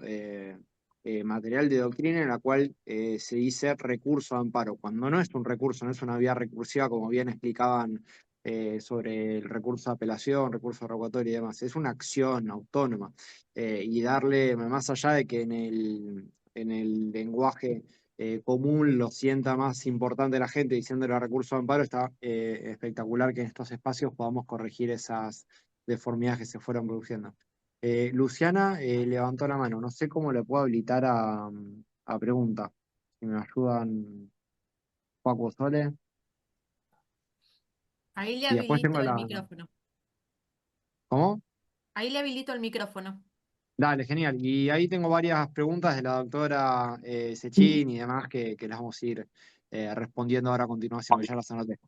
A: material de doctrina en la cual se dice recurso de amparo, cuando no es un recurso, no es una vía recursiva, como bien explicaban sobre el recurso de apelación, recurso revocatorio y demás, es una acción autónoma y darle, más allá de que en el lenguaje común lo sienta más importante la gente diciéndole a recurso de amparo, está espectacular que en estos espacios podamos corregir esas deformidades que se fueron produciendo. Luciana levantó la mano, no sé cómo le puedo habilitar a pregunta. Si me ayudan, Paco Sole.
D: Ahí le
A: Y después
D: habilito
A: tengo
D: el
A: la.
D: micrófono.
A: ¿Cómo?
D: Ahí le habilito el micrófono.
A: Dale, genial. Y ahí tengo varias preguntas de la doctora Sechín y demás que las vamos a ir respondiendo ahora a continuación, que ya las anoté.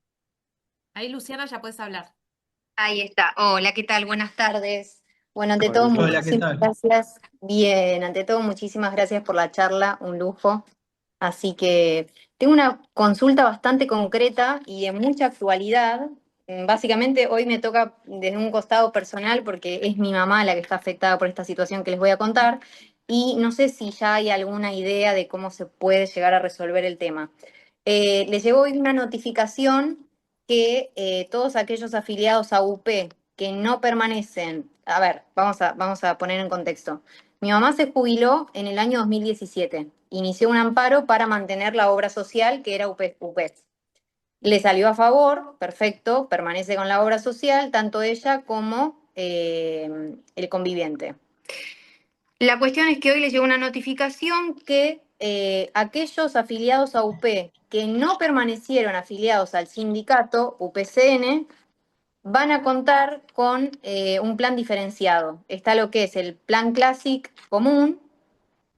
D: Ahí, Luciana, ya puedes hablar.
E: Ahí está. Hola, ¿qué tal? Buenas tardes. Bueno, ante
A: Hola,
E: todo,
A: Luciana.
B: Hola, ¿qué
E: muchísimas
B: tal?
E: gracias. Bien, ante todo, muchísimas gracias por la charla, un lujo. Así que tengo una consulta bastante concreta y de mucha actualidad. Básicamente, hoy me toca desde un costado personal porque es mi mamá la que está afectada por esta situación que les voy a contar y no sé si ya hay alguna idea de cómo se puede llegar a resolver el tema. Les llegó hoy una notificación que todos aquellos afiliados a UP que no permanecen, a ver, vamos a poner en contexto. Mi mamá se jubiló en el año 2017, inició un amparo para mantener la obra social que era UP. Le salió a favor, perfecto, permanece con la obra social, tanto ella como el conviviente. La cuestión es que hoy les llegó una notificación que aquellos afiliados a UP que no permanecieron afiliados al sindicato UPCN van a contar con un plan diferenciado. Está lo que es el plan Classic común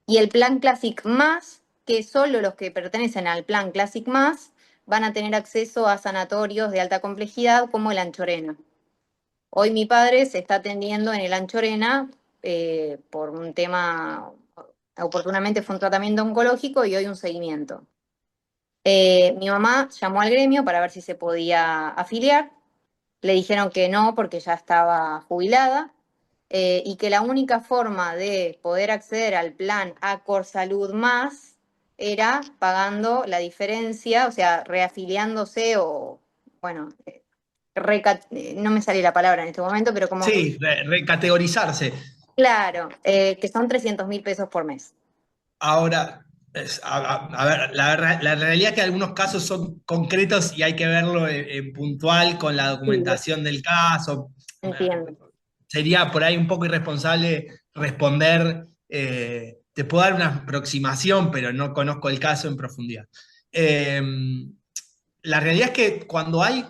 E: y el plan Classic más, que solo los que pertenecen al plan Classic más van a tener acceso a sanatorios de alta complejidad como el Anchorena. Hoy mi padre se está atendiendo en el Anchorena por un tema, oportunamente fue un tratamiento oncológico y hoy un seguimiento. Mi mamá llamó al gremio para ver si se podía afiliar. Le dijeron que no porque ya estaba jubilada y que la única forma de poder acceder al plan Acor Salud Más era pagando la diferencia, o sea, reafiliándose o, bueno, no me sale la palabra en este momento, pero como,
B: Sí, recategorizarse.
E: claro, que son 300.000 pesos por mes.
B: Ahora, a ver, la realidad es que algunos casos son concretos y hay que verlo en puntual con la
E: Sí,
B: documentación del caso.
E: entiendo.
B: Sería por ahí un poco irresponsable responder, te puedo dar una aproximación, pero no conozco el caso en profundidad. Eh, la realidad es que cuando hay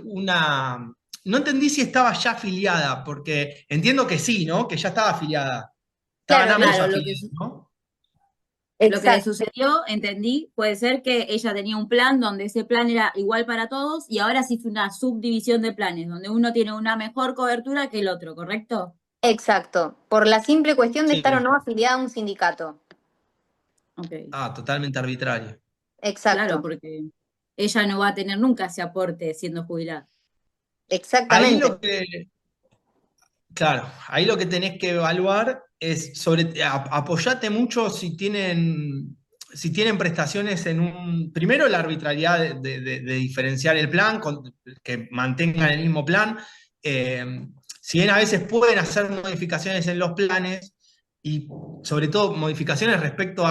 B: una... No entendí si estaba ya afiliada, porque entiendo que sí, ¿no? Que ya estaba afiliada. Estaban
E: Claro,
B: ambos
C: Claro,
B: afiliados, ¿no?
C: lo que le
E: exacto.
C: sucedió, entendí, puede ser que ella tenía un plan donde ese plan era igual para todos y ahora se hizo una subdivisión de planes, donde uno tiene una mejor cobertura que el otro, ¿correcto?
E: Exacto, por la simple cuestión de estar o
B: Sí.
E: no afiliada a un sindicato.
C: Ok,
B: Ah, totalmente arbitrario.
C: claro,
E: Exacto,
C: porque ella no va a tener nunca ese aporte siendo jubilada.
B: Ahí
E: exactamente.
B: lo que, claro, ahí lo que tenés que evaluar es apoyate mucho si tienen, si tienen prestaciones primero la arbitrariedad de diferenciar el plan, que mantengan el mismo plan. Si bien a veces pueden hacer modificaciones en los planes, y sobre todo modificaciones respecto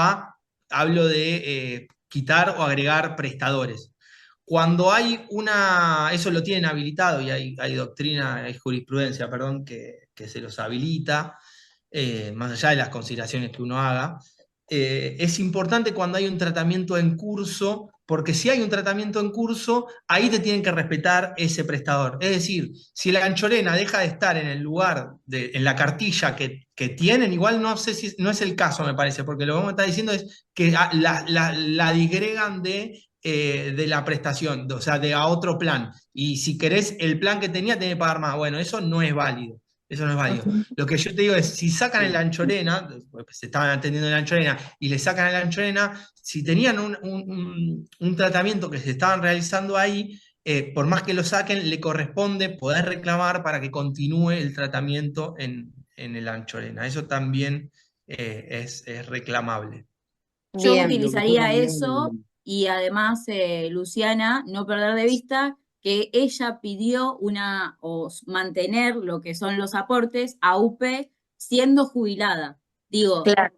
B: hablo de quitar o agregar prestadores. Cuando hay eso lo tienen habilitado y hay doctrina, hay jurisprudencia, perdón, que se los habilita, más allá de las consideraciones que uno haga. Es importante cuando hay un tratamiento en curso, porque si hay un tratamiento en curso, ahí te tienen que respetar ese prestador. Es decir, si la anchorena deja de estar en el lugar, en la cartilla que tienen, igual no sé si no es el caso, me parece, porque lo que me está diciendo es que la disgregan de la prestación, o sea, a otro plan. Y si querés el plan que tenía, tenés que pagar más. Bueno, eso no es válido. Eso no es válido.
E: Ujú.
B: Lo que yo te digo es, si sacan el anchorena, se estaban atendiendo el anchorena, y le sacan el anchorena, si tenían un tratamiento que se estaban realizando ahí, por más que lo saquen, le corresponde poder reclamar para que continúe el tratamiento en el anchorena. Eso también es reclamable.
C: Yo
E: Bien,
A: Y lo que yo
C: utilizaría eso
A: también,
C: y además, Luciana, no perder de vista que ella pidió mantener lo que son los aportes a UP siendo jubilada. Digo,
E: claro.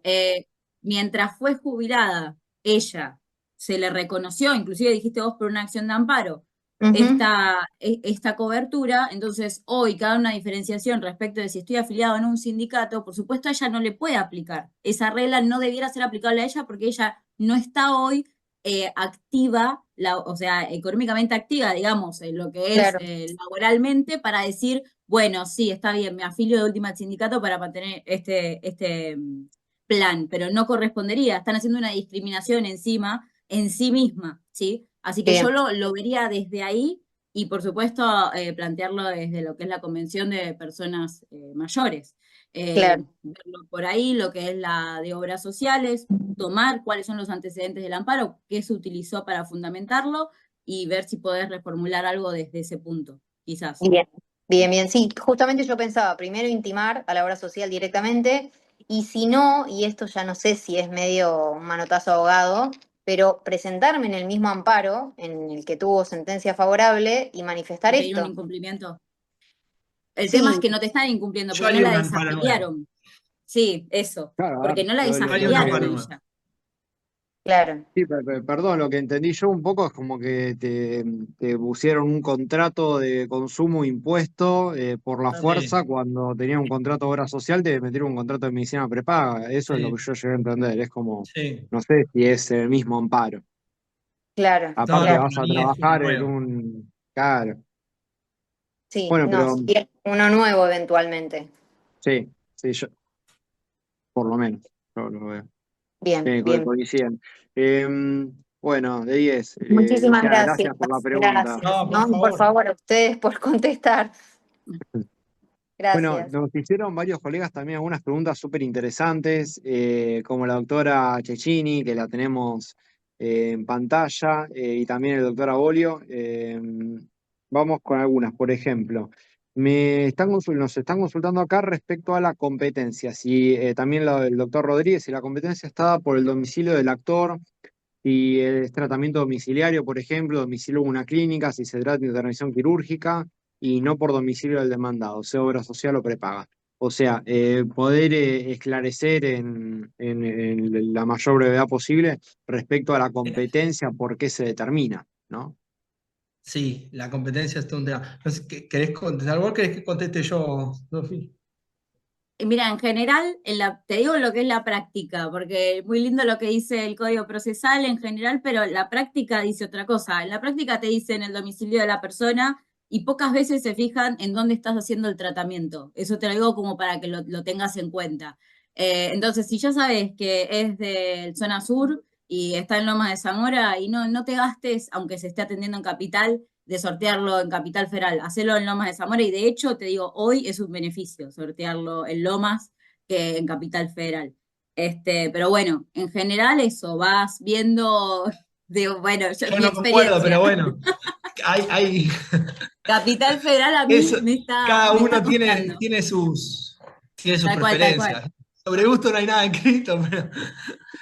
C: mientras fue jubilada, ella se le reconoció, inclusive dijiste vos por una acción de amparo,
E: Ujú.
C: esta cobertura, entonces hoy cada una diferenciación respecto de si estoy afiliado en un sindicato, por supuesto a ella no le puede aplicar. Esa regla no debiera ser aplicable a ella porque ella no está hoy activa, o sea, económicamente activa, digamos, en lo que es
E: Claro,
C: laboralmente para decir, bueno, sí, está bien, me afilio de última al sindicato para mantener este plan, pero no correspondería, están haciendo una discriminación encima en sí misma, ¿sí? Así que yo
E: bien,
C: lo vería desde ahí y por supuesto plantearlo desde lo que es la Convención de Personas Mayores.
E: claro.
C: Verlo por ahí, lo que es la de obras sociales, tomar cuáles son los antecedentes del amparo, qué se utilizó para fundamentarlo y ver si podés reformular algo desde ese punto, quizás.
E: Bien, bien, bien. Sí, justamente yo pensaba primero intimar a la obra social directamente y si no, y esto ya no sé si es medio un manotazo ahogado, pero presentarme en el mismo amparo en el que tuvo sentencia favorable y manifestar
C: Y pedir un
E: esto.
C: incumplimiento. El tema es
E: Sí,
C: que no te están incumpliendo
B: Yo
C: porque no
B: haría
C: la
B: un amparo nuevo.
C: desafiliaron. Sí, eso,
A: claro, a
C: porque
A: ver,
C: no la
B: Yo haría un
C: desafiliaron
B: amparo
C: a
B: nuevo.
C: ella.
E: claro.
A: sí, perdón, lo que entendí yo un poco es como que te pusieron un contrato de consumo impuesto por la fuerza
B: Sí,
A: cuando tenías un contrato de obra social, te metieron un contrato de medicina prepaga. Eso es lo
B: sí,
A: que yo llegué a entender. Es como,
B: sí.
A: no sé si es el mismo amparo.
E: Claro,
B: No,
A: Aparte
B: no,
E: claro.
A: vas
B: para
A: a
B: mí es uno
A: trabajar en
B: nuevo.
A: un... Claro.
E: Sí,
A: Bueno,
E: no,
A: pero
E: sería uno nuevo eventualmente.
A: sí, sí, yo, por lo menos, yo lo veo.
E: Bien, bien.
A: Coinciden. Bueno, de 10.
E: Muchísimas
A: Luciana,
E: gracias.
A: gracias por la pregunta.
E: Gracias.
B: No, por
E: No, por
B: favor.
E: favor, a ustedes por contestar.
A: Bueno,
E: Gracias.
A: nos hicieron varios colegas también algunas preguntas súper interesantes, como la doctora Cecchini, que la tenemos en pantalla, y también el doctor Abolio. Vamos con algunas, por ejemplo. Nos están consultando acá respecto a la competencia, si también la del doctor Rodríguez, si la competencia está dada por el domicilio del actor, si es tratamiento domiciliario, por ejemplo, domicilio en una clínica, si se trata de intervención quirúrgica y no por domicilio del demandado, sea obra social o prepaga. O sea, poder esclarecer en la mayor brevedad posible respecto a la competencia, por qué se determina, ¿no?
B: Sí, la competencia es todo un tema. No sé, ¿querés contestar vos? ¿Querés que conteste yo, Sofi?
C: Mira, en general, te digo lo que es la práctica, porque muy lindo lo que dice el código procesal en general, pero la práctica dice otra cosa. En la práctica te dicen el domicilio de la persona y pocas veces se fijan en dónde estás haciendo el tratamiento. Eso te lo digo como para que lo tengas en cuenta. Entonces, si ya sabes que es de zona sur y está en Lomas de Zamora y no te gastes, aunque se esté atendiendo en Capital, de sortearlo en Capital Federal, hacerlo en Lomas de Zamora y de hecho te digo, hoy es un beneficio sortearlo en Lomas que en Capital Federal. Pero bueno, en general eso, vas viendo, digo, bueno,
B: Yo
C: mi
B: no concuerdo, pero
C: experiencia.
B: bueno, hay,
C: Capital Federal a mí
B: eso,
C: me está,
B: cada
C: me está
B: uno
C: costando.
B: tiene sus
C: Tal cual, tal cual.
B: preferencias. Sobre gusto no hay nada escrito, pero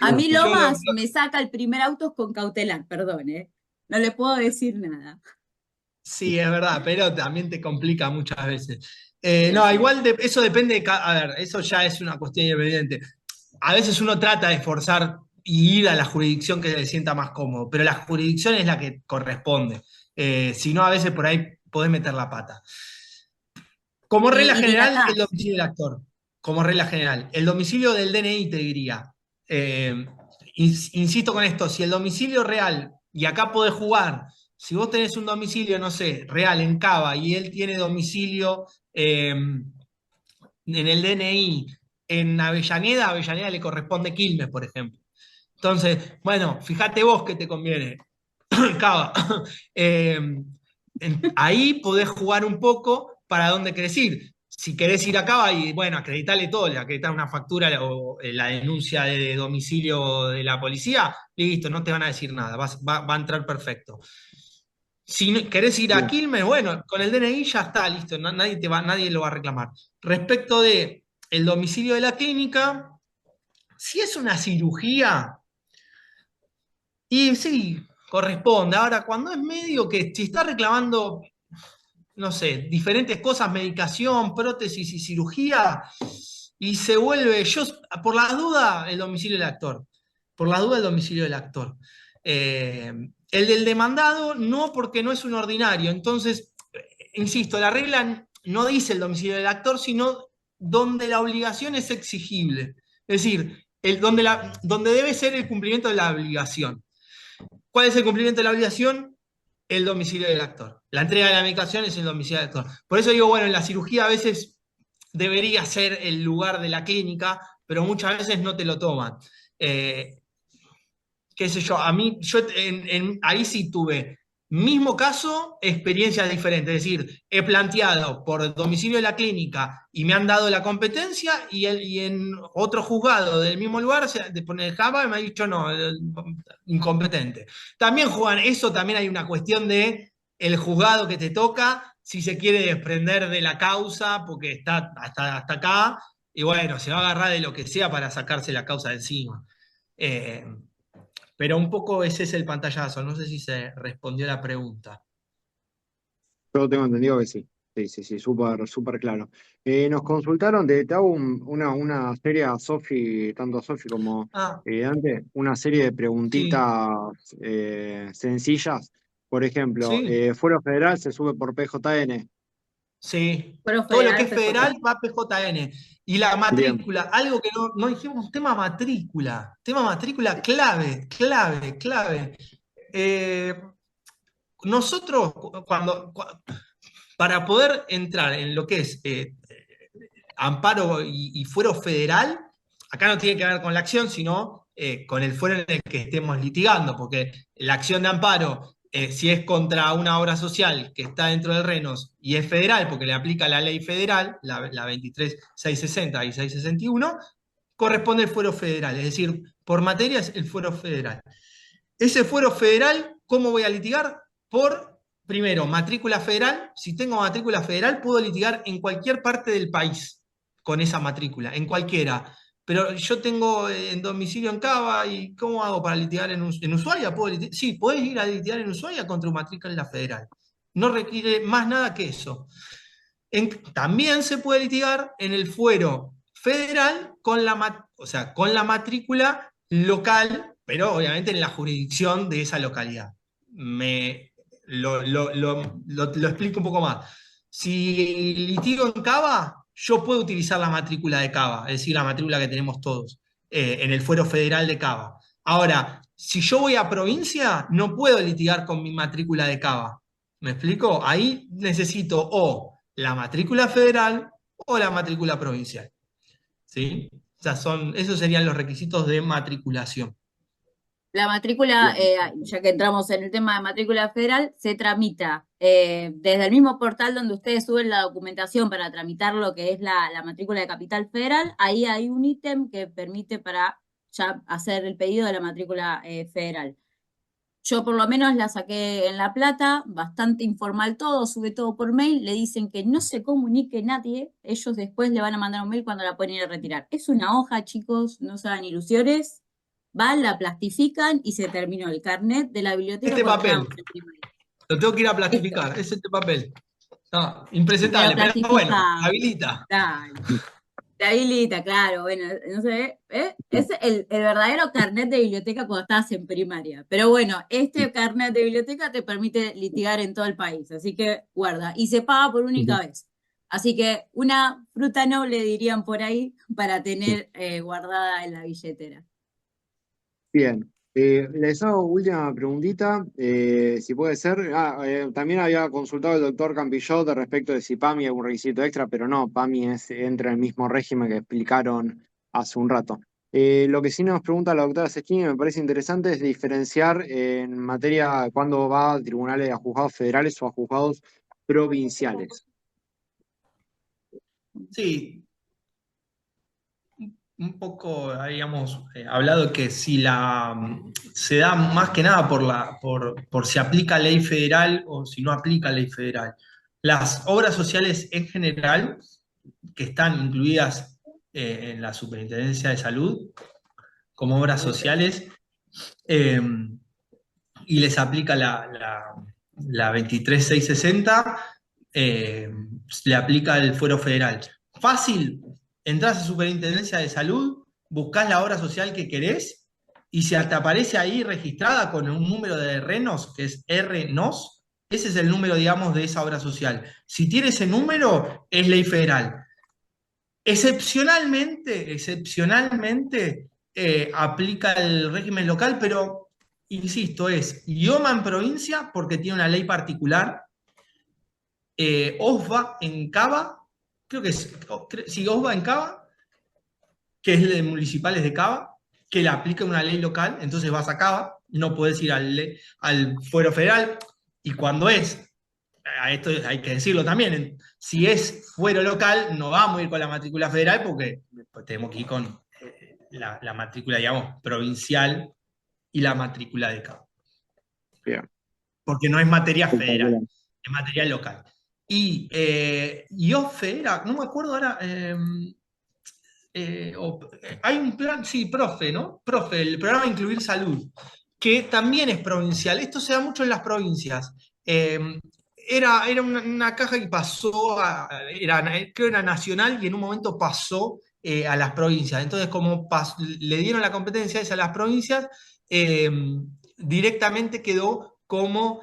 C: A mí
B: yo
C: Lomas me saca el primer auto con cautelar, perdón, ¿eh? No le puedo decir nada.
B: sí, es verdad, pero también te complica muchas veces.
C: Sí,
B: No,
C: sí.
B: igual eso depende a ver, eso ya es una cuestión independiente. A veces uno trata de esforzar y ir a la jurisdicción que se sienta más cómodo, pero la jurisdicción es la que corresponde. Si no, a veces por ahí podés meter la pata. Como regla
C: Y
B: general, el
C: dilatás.
B: domicilio del actor. Como regla general. El domicilio del DNI te diría. Insisto con esto, si el domicilio real, y acá podés jugar, si vos tenés un domicilio, no sé, real en Cava y él tiene domicilio en el DNI en Avellaneda, a Avellaneda le corresponde Quilmes, por ejemplo. Entonces, bueno, fíjate vos qué te conviene. Cava. Eh, ahí podés jugar un poco para dónde querés ir. Si querés ir a Cava y, bueno, acreditale todo, le acreditar una factura o la denuncia de domicilio de la policía, listo, no te van a decir nada, va a entrar perfecto. Si querés ir a
A: Bien.
B: Quilmes, bueno, con el DNI ya está, listo, nadie lo va a reclamar. Respecto de el domicilio de la clínica, si es una cirugía, y sí, corresponde. Ahora, cuando es medio que si está reclamando, no sé, diferentes cosas, medicación, prótesis y cirugía, y se vuelve, yo, por la duda, el domicilio del actor. Por la duda, el domicilio del actor. Eh, el del demandado, no, porque no es un ordinario. Entonces, insisto, la regla no dice el domicilio del actor, sino donde la obligación es exigible. Es decir, donde debe ser el cumplimiento de la obligación. ¿Cuál es el cumplimiento de la obligación? El domicilio del actor. La entrega de la medicación es el domicilio del actor. Por eso digo, bueno, en la cirugía a veces debería ser el lugar de la clínica, pero muchas veces no te lo toman. Eh, qué sé yo, a mí, ahí sí tuve, mismo caso, experiencias diferentes. Es decir, he planteado por domicilio de la clínica y me han dado la competencia y en otro juzgado del mismo lugar, de poner Java, me ha dicho no, incompetente. También juegan, eso también hay una cuestión de el juzgado que te toca, si se quiere desprender de la causa, porque está hasta acá, y bueno, se va a agarrar de lo que sea para sacarse la causa de encima. Eh, pero un poco ese es el pantallazo. No sé si se respondió la pregunta.
A: Yo tengo entendido que sí. Sí, sí, sí, súper, súper claro. Nos consultaron, te hago una serie a Sofi, tanto a Sofi como
B: Ah,
A: Dante, una serie de
B: sí,
A: preguntitas sencillas. Por ejemplo,
B: sí,
A: Fuero Federal se sube por PJN.
B: sí.
C: Fuero
B: Todo lo que
C: Federal,
B: es federal
C: PJ.
B: va a PJN. Y la
A: Bien.
B: matrícula, algo que no dijimos, tema matrícula. Tema matrícula clave, clave, clave. Eh, nosotros, para poder entrar en lo que es amparo y fuero federal, acá no tiene que ver con la acción, sino con el fuero en el que estemos litigando, porque la acción de amparo, si es contra una obra social que está dentro del RENOS y es federal, porque le aplica la ley federal, la 23.660 y 661, corresponde el fuero federal, es decir, por materia es el fuero federal. Ese fuero federal, ¿cómo voy a litigar? Primero, matrícula federal. Si tengo matrícula federal, puedo litigar en cualquier parte del país con esa matrícula, en cualquiera. Pero yo tengo en domicilio en Cava, ¿y cómo hago para litigar en Ushuaia? Sí, podés ir a litigar en Ushuaia contra matrícula federal. No requiere más nada que eso. También se puede litigar en el fuero federal o sea, con la matrícula local, pero obviamente en la jurisdicción de esa localidad. Lo explico un poco más. Si litigo en Cava, yo puedo utilizar la matrícula de Cava, es decir, la matrícula que tenemos todos, en el fuero federal de Cava. Ahora, si yo voy a provincia, no puedo litigar con mi matrícula de Cava. ¿Me explico? Ahí necesito o la matrícula federal o la matrícula provincial. ¿Sí? O sea, esos serían los requisitos de matriculación.
C: La matrícula,
A: Bien.
C: ya que entramos en el tema de matrícula federal, se tramita desde el mismo portal donde ustedes suben la documentación para tramitar lo que es la matrícula de Capital Federal. Ahí hay un ítem que permite para ya hacer el pedido de la matrícula federal. Yo por lo menos la saqué en La Plata, bastante informal todo, sube todo por mail, le dicen que no se comunique nadie, ellos después le van a mandar un mail cuando la pueden ir a retirar. Es una hoja, chicos, no se hagan ilusiones, van, la plastifican y se terminó el carnet de la biblioteca
B: Este
C: cuando
B: papel,
C: estábamos en primaria.
B: lo tengo que ir a
C: Esto,
B: plastificar, es este papel. No,
C: pero
B: impresentable, pero bueno,
C: plastifica,
B: habilita.
C: dale. Te habilita, claro, bueno, no sé, es el verdadero carnet de biblioteca cuando estabas en primaria. Pero bueno, este carnet de biblioteca te permite litigar en todo el país, así que guarda, y se paga por única vez. Así que una fruta noble dirían por ahí para tener guardada en la billetera.
A: Bien. Les hago última preguntita, si puede ser. También había consultado el doctor Campillot de respecto de si PAMI es un requisito extra, pero no, PAMI entra en el mismo régimen que explicaron hace un rato. Lo que sí nos pregunta la doctora Sestini, me parece interesante, es diferenciar en materia cuando va a tribunales, a juzgados federales o a juzgados provinciales.
B: Sí, un poco habíamos hablado que si se da más que nada por si aplica ley federal o si no aplica ley federal. Las obras sociales en general, que están incluidas en la Superintendencia de Salud como obras sociales, eh, y les aplica la 23660, le aplica el fuero federal. Fácil, entras a Superintendencia de Salud, buscas la obra social que querés y si te aparece ahí registrada con un número de RENOS, que es RNOS, ese es el número, digamos, de esa obra social. Si tiene ese número, es ley federal. Excepcionalmente, aplica el régimen local, pero, insisto, es IOMA en provincia porque tiene una ley particular, OSBA en Cava, creo que es, sí, OSBA en Cava, que es el de municipales de Cava, que le aplica una ley local, entonces vas a Cava, no puedes ir al fuero federal, y cuando a esto hay que decirlo también, si es fuero local, no vamos a ir con la matrícula federal porque tenemos que ir con la matrícula, digamos, provincial y la matrícula de Cava,
A: Bien.
B: porque no es materia federal,
A: Espectacular.
B: es materia local. Y OFE era, no me acuerdo ahora, hay un plan, sí, PROFE, ¿no? PROFE, el programa Incluir Salud, que también es provincial. Esto se da mucho en las provincias. Era una caja que pasó, creo que era nacional y en un momento pasó a las provincias. Entonces, como le dieron la competencia esa a las provincias, eh, directamente quedó como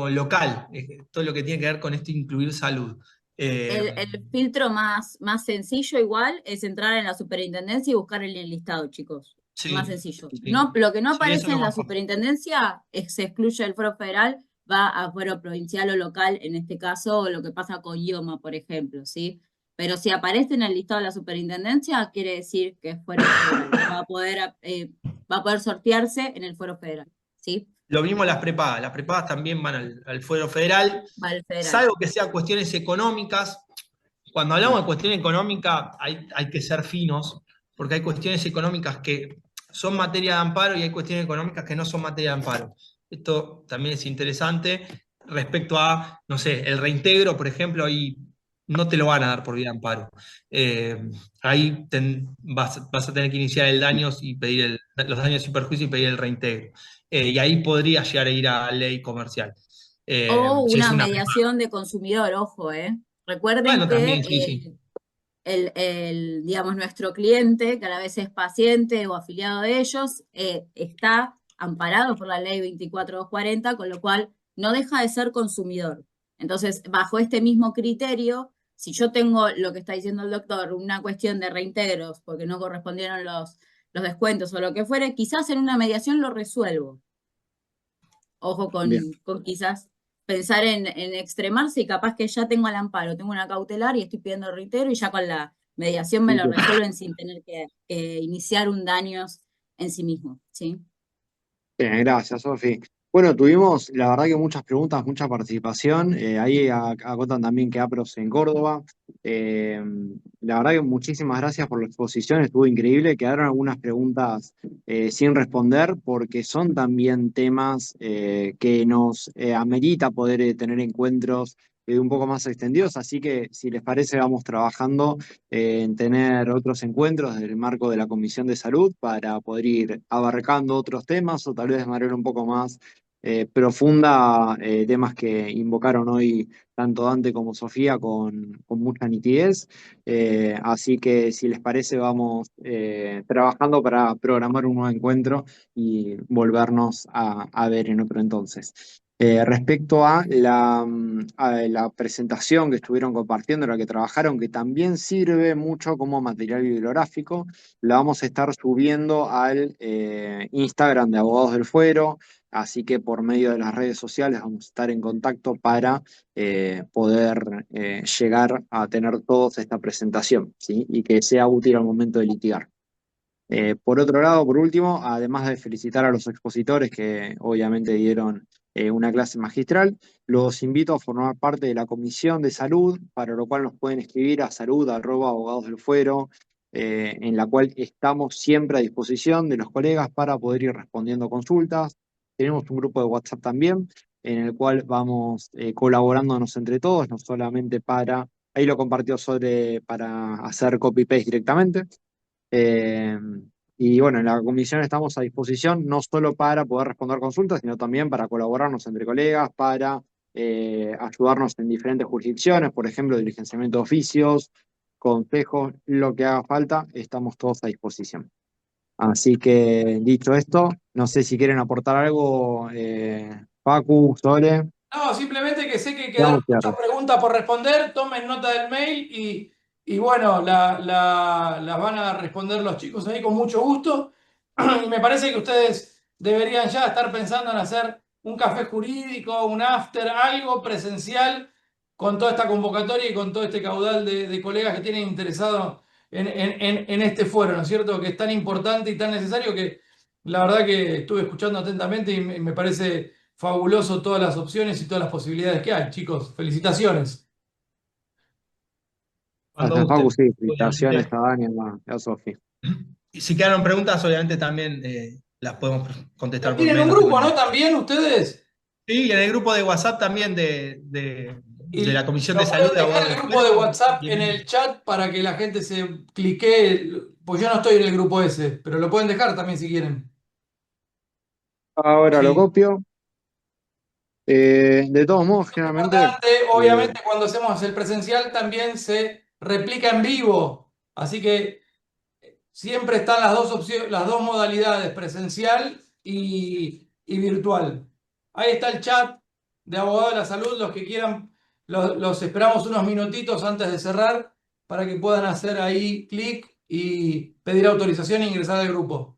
B: local, todo lo que tiene que ver con esto incluir salud.
C: El filtro más sencillo igual es entrar en la superintendencia y buscar el listado, chicos. Más
B: Sí,
C: sencillo.
B: sí,
C: No, lo que no
B: sí, eso
C: aparece
B: es lo
C: en la
B: más fácil.
C: superintendencia se excluye del fuero federal, va a fuero provincial o local, en este caso, lo que pasa con IOMA, por ejemplo, ¿sí? Pero si aparece en el listado de la superintendencia, quiere decir que es fuero federal. Va a poder sortearse en el fuero federal, ¿sí?
B: Lo mismo las prepagas también van al fuero federal,
C: Va al federal.
B: salvo que sean cuestiones económicas. Cuando hablamos de cuestión económica hay que ser finos, porque hay cuestiones económicas que son materia de amparo y hay cuestiones económicas que no son materia de amparo. Esto también es interesante respecto a, no sé, el reintegro, por ejemplo, ahí no te lo van a dar por vía de amparo. Ahí vas a tener que iniciar el daño y pedir los daños y perjuicios y pedir el reintegro. Y ahí podría llegar a ir a ley comercial.
C: O
B: Si es
C: una
B: una...
C: mediación de consumidor, ojo, ¿eh? Recuerden
B: Bueno,
C: que
B: también, sí, sí.
C: digamos, nuestro cliente, que a la vez es paciente o afiliado de ellos, está amparado por la ley 24240, con lo cual no deja de ser consumidor. Entonces, bajo este mismo criterio, si yo tengo lo que está diciendo el doctor, una cuestión de reintegros porque no correspondieron los descuentos o lo que fuere, quizás en una mediación lo resuelvo. Ojo
A: Bien.
C: con quizás pensar en extremarse y capaz que ya tengo el amparo, tengo una cautelar y estoy pidiendo reitero y ya con la mediación me lo resuelven sin tener que iniciar un daño en sí mismo, ¿sí?
A: Bien, gracias, Sofi. Bueno, tuvimos, la verdad que muchas preguntas, mucha participación. Ahí acotan también que APROS en Córdoba. Eh, la verdad que muchísimas gracias por la exposición, estuvo increíble. Quedaron algunas preguntas sin responder porque son también temas que nos amerita poder tener encuentros un poco más extendidos. Así que, si les parece, vamos trabajando en tener otros encuentros en el marco de la Comisión de Salud para poder ir abarcando otros temas o tal vez de manera un poco más profunda, temas que invocaron hoy tanto Dante como Sofía con mucha nitidez. Así que, si les parece, vamos trabajando para programar un nuevo encuentro y volvernos a ver en otro entonces. Respecto a la presentación que estuvieron compartiendo, la que trabajaron, que también sirve mucho como material bibliográfico, la vamos a estar subiendo al Instagram de Abogados del Fuero. Así que, por medio de las redes sociales, vamos a estar en contacto para poder llegar a tener todos esta presentación, ¿sí? Y que sea útil al momento de litigar. Por otro lado, por último, además de felicitar a los expositores que obviamente dieron una clase magistral, los invito a formar parte de la Comisión de Salud, para lo cual nos pueden escribir a salud@abogadosdelfuero, en la cual estamos siempre a disposición de los colegas para poder ir respondiendo consultas. Tenemos un grupo de WhatsApp también, en el cual vamos colaborándonos entre todos, no solamente ahí lo compartió para hacer copy-paste directamente. Eh, y bueno, en la comisión estamos a disposición no solo para poder responder consultas, sino también para colaborarnos entre colegas, para ayudarnos en diferentes jurisdicciones, por ejemplo, diligenciamiento de oficios, consejos, lo que haga falta, estamos todos a disposición. Así que, dicho esto, no sé si quieren aportar algo, Facu, Sole.
F: No, simplemente que sé que quedaron
A: Quedamos
F: muchas
A: claros.
F: preguntas por responder, tomen nota del mail y bueno, las van a responder los chicos ahí con mucho gusto. Y me parece que ustedes deberían ya estar pensando en hacer un café jurídico, un after, algo presencial con toda esta convocatoria y con todo este caudal de colegas que tienen interesado en este foro, ¿no es cierto? Que es tan importante y tan necesario que la verdad que estuve escuchando atentamente y me parece fabuloso todas las opciones y todas las posibilidades que hay, chicos. Felicitaciones.
B: Cuando
A: Gracias, Facu,
B: gusten.
A: sí, felicitaciones
B: Obviamente.
A: a Dani y a Sofi.
B: Y si quedaron preguntas, obviamente también las podemos contestar por
F: Tienen
B: mail,
F: un
B: no tengo
F: grupo, ¿no?
B: ningún.
F: También ustedes.
B: Sí, y en el grupo de WhatsApp también de la
F: Y
B: Comisión de
F: lo
B: Salud
F: pueden
B: de
F: dejar
B: Abogados
F: el
B: del
F: grupo de
B: Fuero.
F: WhatsApp en el chat para que la gente se clique. Pues yo no estoy en el grupo ese, pero lo pueden dejar también si quieren.
A: Ahora lo
F: Sí.
A: copio. De todos modos, generalmente,
F: Importante, obviamente, cuando hacemos el presencial también se replica en vivo. Así que siempre están las dos opciones, las dos modalidades, presencial y virtual. Ahí está el chat de Abogado de la Salud. Los que quieran, los esperamos unos minutitos antes de cerrar para que puedan hacer ahí clic y pedir autorización e ingresar al grupo.